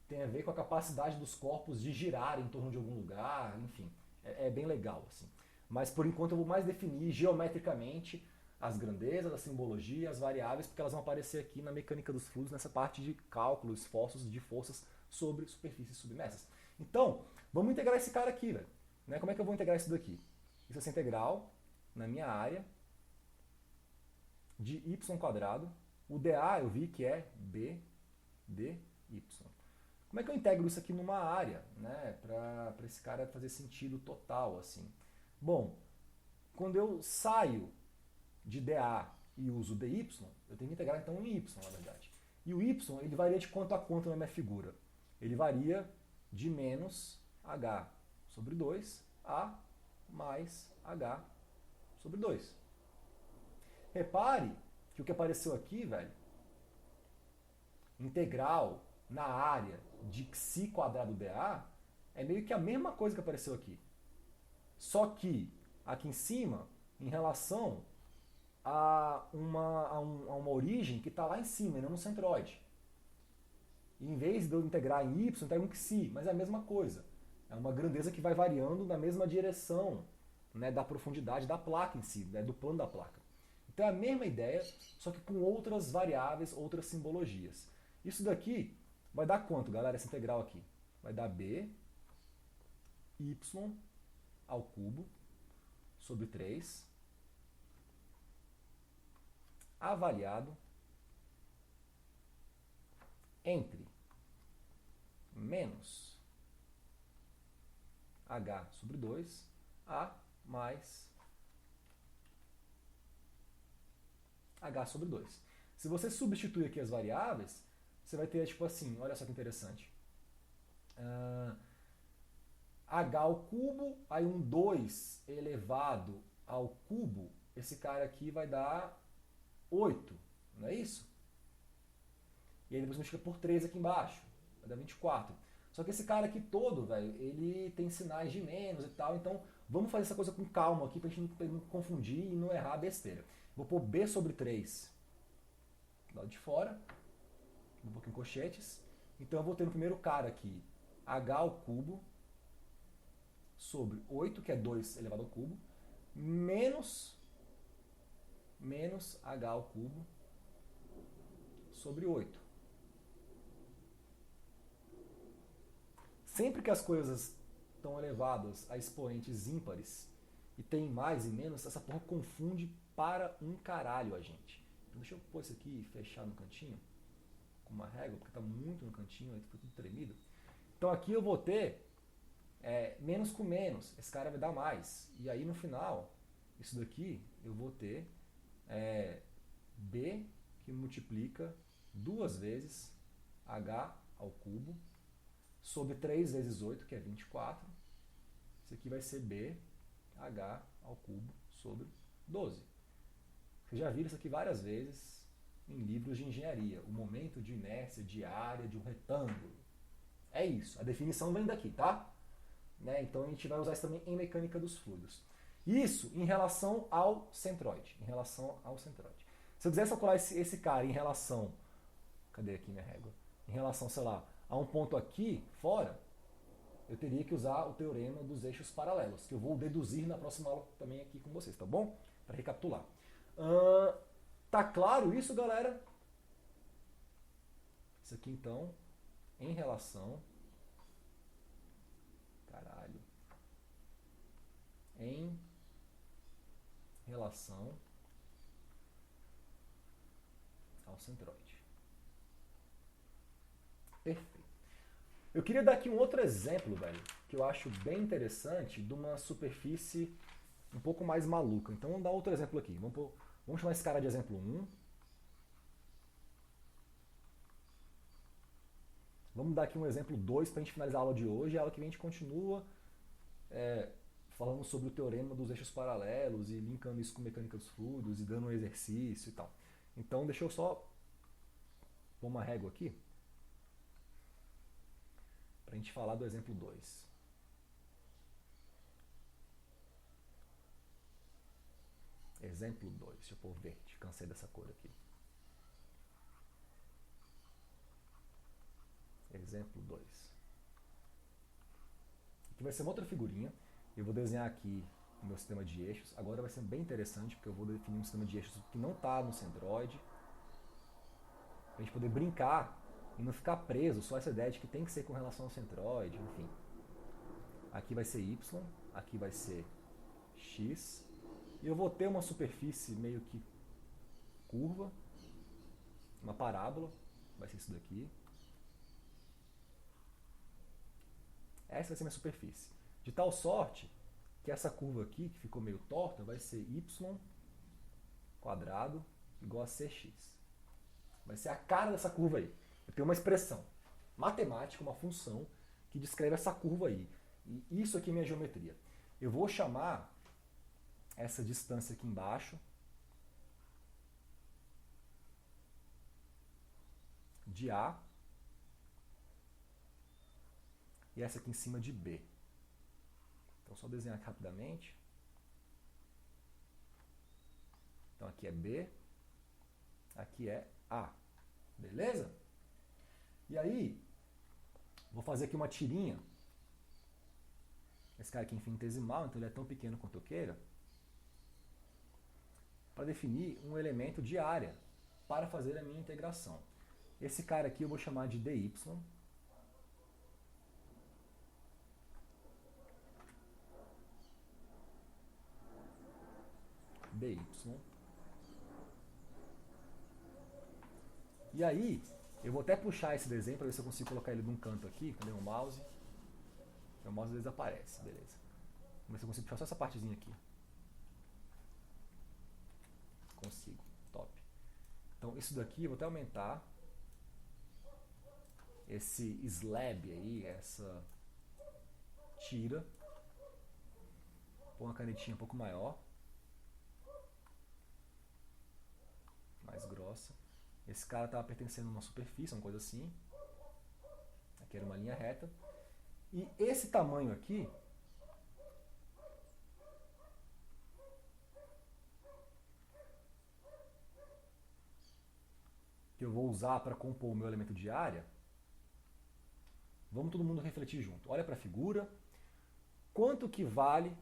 Tem a ver com a capacidade dos corpos de girar em torno de algum lugar, enfim, é bem legal, assim. Mas por enquanto eu vou mais definir geometricamente as grandezas, a simbologia, as variáveis, porque elas vão aparecer aqui na mecânica dos fluidos, nessa parte de cálculo, esforços de forças sobre superfícies submersas. Então, vamos integrar esse cara aqui, velho. Né? Como é que eu vou integrar isso daqui? Isso vai ser integral na minha área de y². O dA eu vi que é b dy. Como é que eu integro isso aqui numa área, né, para esse cara fazer sentido total, assim? Bom, quando eu saio de dA e uso dy, eu tenho que integrar então em y, na verdade. E o y, ele varia de quanto a quanto na minha figura? Ele varia de menos h sobre 2 a mais h sobre 2. Repare que o que apareceu aqui, velho, integral na área de xi² dA, é meio que a mesma coisa que apareceu aqui. Só que aqui em cima, em relação a uma origem que está lá em cima, e não no centroide. E em vez de eu integrar em y, eu integro em xi, mas é a mesma coisa. É uma grandeza que vai variando na mesma direção, né, da profundidade da placa em si, né, do plano da placa. Então é a mesma ideia, só que com outras variáveis, outras simbologias. Isso daqui vai dar quanto, galera, essa integral aqui? Vai dar b y ao cubo sobre 3 avaliado entre menos h sobre 2 a mais h sobre 2. Se você substituir aqui as variáveis, você vai ter, tipo assim, olha só que interessante. H ao cubo, aí um 2 elevado ao cubo, esse cara aqui vai dar 8, não é isso? E aí depois multiplica por 3 aqui embaixo, vai dar 24. Só que esse cara aqui todo, velho, ele tem sinais de menos e tal, então vamos fazer essa coisa com calma aqui pra gente não confundir e não errar a besteira. Vou pôr b sobre 3 do lado de fora, um pouquinho em colchetes. Então eu vou ter no primeiro cara aqui h ao cubo sobre 8, que é 2 elevado ao cubo, menos h ao cubo sobre 8. Sempre que as coisas estão elevadas a expoentes ímpares e tem mais e menos, essa porra confunde para um caralho a gente. Então deixa eu pôr isso aqui e fechar no cantinho com uma régua, porque está muito no cantinho, aí fica tudo tremido. Então aqui eu vou ter menos com menos, esse cara vai dar mais. E aí no final, isso daqui eu vou ter b que multiplica 2 vezes h ao cubo sobre 3 vezes 8, que é 24. Isso aqui vai ser bh ao cubo sobre 12. Vocês já viram isso aqui várias vezes em livros de engenharia. O momento de inércia de área de um retângulo. É isso. A definição vem daqui, tá? Né? Então a gente vai usar isso também em mecânica dos fluidos. Isso em relação ao centroide. Em relação ao centroide. Se eu quisesse calcular esse cara em relação... Cadê aqui minha régua? Em relação, sei lá, a um ponto aqui fora, eu teria que usar o teorema dos eixos paralelos, que eu vou deduzir na próxima aula também aqui com vocês, tá bom? Para recapitular. Tá claro isso, galera? Isso aqui, então, em relação... Caralho. Em relação ao centroide. Perfeito. Eu queria dar aqui um outro exemplo, velho, que eu acho bem interessante, de uma superfície um pouco mais maluca. Então vamos dar outro exemplo aqui. Vamos chamar esse cara de exemplo 1. Vamos dar aqui um exemplo 2 para a gente finalizar a aula de hoje. A aula que vem a gente continua falando sobre o teorema dos eixos paralelos e linkando isso com mecânica dos fluidos e dando um exercício e tal. Então deixa eu só pôr uma régua aqui para a gente falar do exemplo 2. Exemplo 2. Deixa eu pôr verde. Cansei dessa cor aqui. Exemplo 2. Aqui vai ser uma outra figurinha. Eu vou desenhar aqui o meu sistema de eixos. Agora vai ser bem interessante, porque eu vou definir um sistema de eixos que não está no centroide. Para a gente poder brincar e não ficar preso só essa ideia de que tem que ser com relação ao centroide, enfim. Aqui vai ser y, aqui vai ser x. E eu vou ter uma superfície meio que curva, uma parábola, vai ser isso daqui. Essa vai ser minha superfície. De tal sorte que essa curva aqui, que ficou meio torta, vai ser y quadrado igual a cx. Vai ser a cara dessa curva aí. Eu tenho uma expressão matemática, uma função, que descreve essa curva aí. E isso aqui é minha geometria. Eu vou chamar essa distância aqui embaixo de A e essa aqui em cima de B. Então, só desenhar aqui rapidamente. Então, aqui é B, aqui é A. Beleza? E aí, vou fazer aqui uma tirinha. Esse cara aqui é infinitesimal, então ele é tão pequeno quanto eu queira. Para definir um elemento de área para fazer a minha integração. Esse cara aqui eu vou chamar de dy. dy. E aí, eu vou até puxar esse desenho para ver se eu consigo colocar ele num canto aqui. Cadê o mouse? O mouse às vezes aparece, beleza. Vamos ver se eu consigo puxar só essa partezinha aqui. Consigo, top. Então isso daqui eu vou até aumentar esse slab aí, essa tira. Pôr uma canetinha um pouco maior, mais grossa. Esse cara estava pertencendo a uma superfície, uma coisa assim. Aqui era uma linha reta. E esse tamanho aqui que eu vou usar para compor o meu elemento de área, vamos todo mundo refletir junto. Olha para a figura. Quanto que vale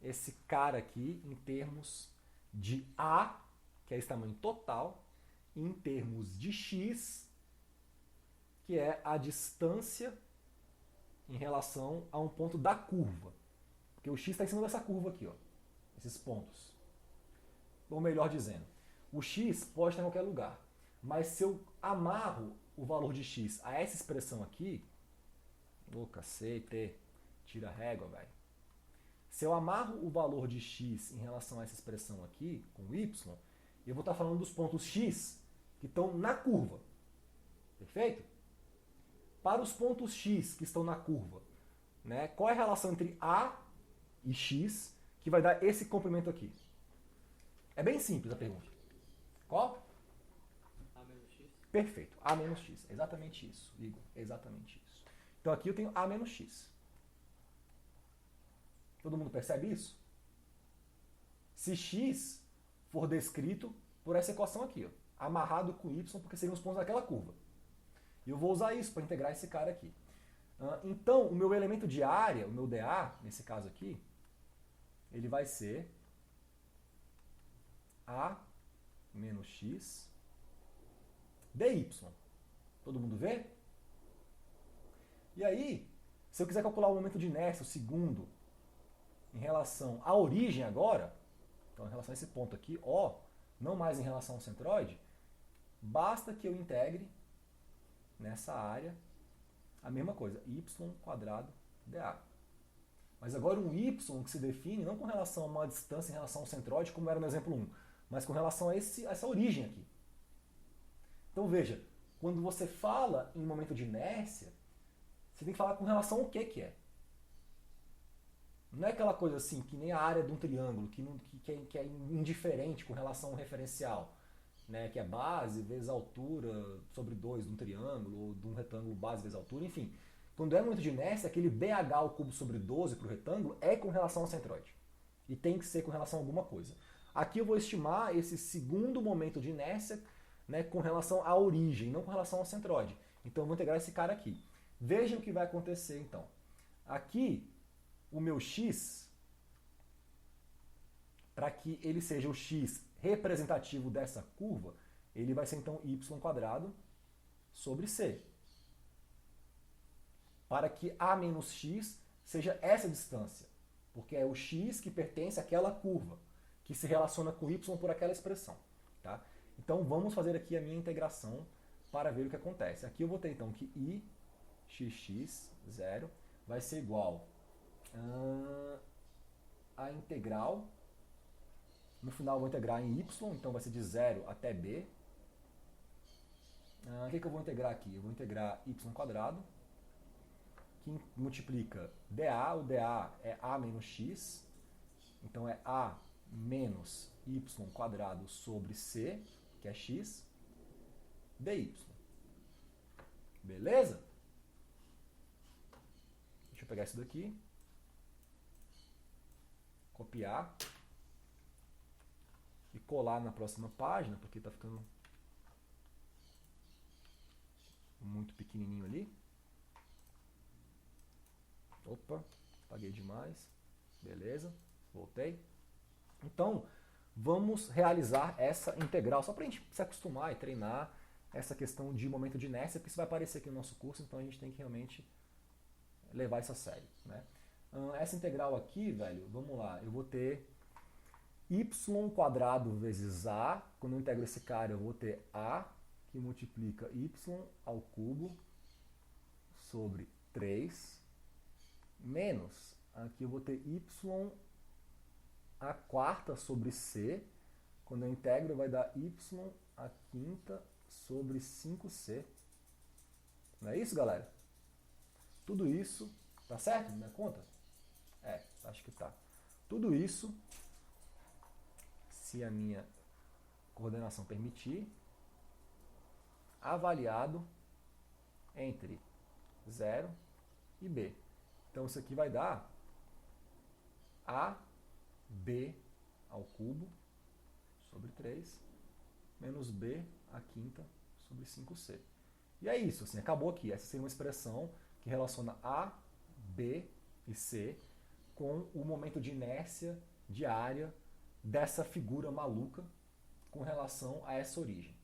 esse cara aqui em termos de A, que é esse tamanho total, e em termos de X, que é a distância em relação a um ponto da curva. Porque o x está em cima dessa curva aqui, ó, esses pontos. Ou melhor dizendo, o x pode estar em qualquer lugar. Mas se eu amarro o valor de x a essa expressão aqui, ô cacete, tira a régua, velho. Se eu amarro o valor de x em relação a essa expressão aqui, com y, eu vou estar falando dos pontos x que estão na curva. Perfeito? Para os pontos x que estão na curva, né, qual é a relação entre A e x que vai dar esse comprimento aqui? É bem simples a pergunta. Qual? A menos x. Perfeito. A menos x. Exatamente isso, Igor. Exatamente isso. Então aqui eu tenho A menos x. Todo mundo percebe isso? Se x for descrito por essa equação aqui, ó, amarrado com y, porque seriam os pontos daquela curva. E eu vou usar isso para integrar esse cara aqui. Então, o meu elemento de área, o meu dA, nesse caso aqui, ele vai ser A menos x dy. Todo mundo vê? E aí, se eu quiser calcular o momento de inércia, o segundo, em relação à origem agora, então em relação a esse ponto aqui, O, não mais em relação ao centroide, basta que eu integre nessa área a mesma coisa, y quadrado dA. Mas agora um y que se define não com relação a uma distância em relação ao centroide, como era no exemplo 1, mas com relação a essa origem aqui. Então veja, quando você fala em momento de inércia, você tem que falar com relação ao que é. Não é aquela coisa assim, que nem a área de um triângulo, que é indiferente com relação ao referencial, né, que é base vezes altura sobre 2 de um triângulo, ou de um retângulo base vezes altura, enfim. Quando é momento de inércia, aquele BH ao cubo sobre 12 para o retângulo é com relação ao centroide. E tem que ser com relação a alguma coisa. Aqui eu vou estimar esse segundo momento de inércia, né, com relação à origem, não com relação ao centroide. Então eu vou integrar esse cara aqui. Veja o que vai acontecer então. Aqui, o meu x, para que ele seja o x representativo dessa curva, ele vai ser então y quadrado sobre c. Para que a menos x seja essa distância, porque é o x que pertence àquela curva, que se relaciona com y por aquela expressão. Tá? Então vamos fazer aqui a minha integração para ver o que acontece. Aqui eu vou ter então que i xx0 vai ser igual a integral. No final eu vou integrar em y, então vai ser de 0 até b. O que eu vou integrar aqui? Eu vou integrar y quadrado, que multiplica dA, o dA é a menos x, então é a menos y quadrado sobre c, que é x, dy. Beleza? Deixa eu pegar isso daqui, copiar e colar na próxima página, porque está ficando muito pequenininho ali. Opa, apaguei demais. Beleza, voltei. Então, vamos realizar essa integral, só para a gente se acostumar e treinar essa questão de momento de inércia, porque isso vai aparecer aqui no nosso curso, então a gente tem que realmente levar isso a sério. Né? Essa integral aqui, velho, vamos lá, eu vou ter y quadrado vezes a, quando eu integro esse cara eu vou ter a, que multiplica y ao cubo sobre 3, menos, aqui eu vou ter y a quarta sobre c, quando eu integro vai dar y a quinta sobre 5c. Não é isso, galera? Tudo isso, tá certo na minha conta? É, acho que tá. Tudo isso, se a minha coordenação permitir, avaliado entre 0 e b. Então isso aqui vai dar ab ao cubo sobre 3 menos b a quinta sobre 5c. E é isso, assim, acabou aqui. Essa seria uma expressão que relaciona a, b e c com o momento de inércia diária dessa figura maluca com relação a essa origem.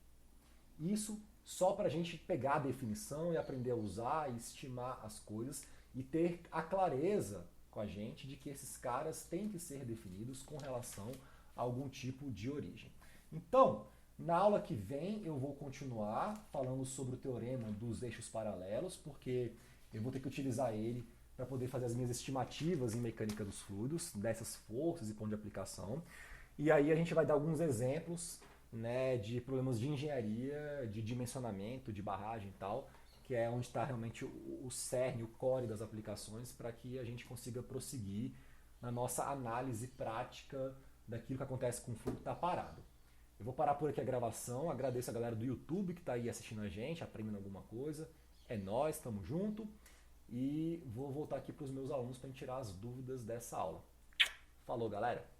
Isso só para a gente pegar a definição e aprender a usar e estimar as coisas e ter a clareza com a gente de que esses caras têm que ser definidos com relação a algum tipo de origem. Então, na aula que vem eu vou continuar falando sobre o teorema dos eixos paralelos, porque eu vou ter que utilizar ele para poder fazer as minhas estimativas em mecânica dos fluidos, dessas forças e ponto de aplicação. E aí a gente vai dar alguns exemplos né, de problemas de engenharia, de dimensionamento, de barragem e tal, que é onde está realmente o cerne, o core das aplicações, para que a gente consiga prosseguir na nossa análise prática daquilo que acontece com o fluido que está parado. Eu vou parar por aqui a gravação, agradeço a galera do YouTube que está aí assistindo a gente, aprendendo alguma coisa. É nóis, tamo junto. E vou voltar aqui para os meus alunos para tirar as dúvidas dessa aula. Falou, galera!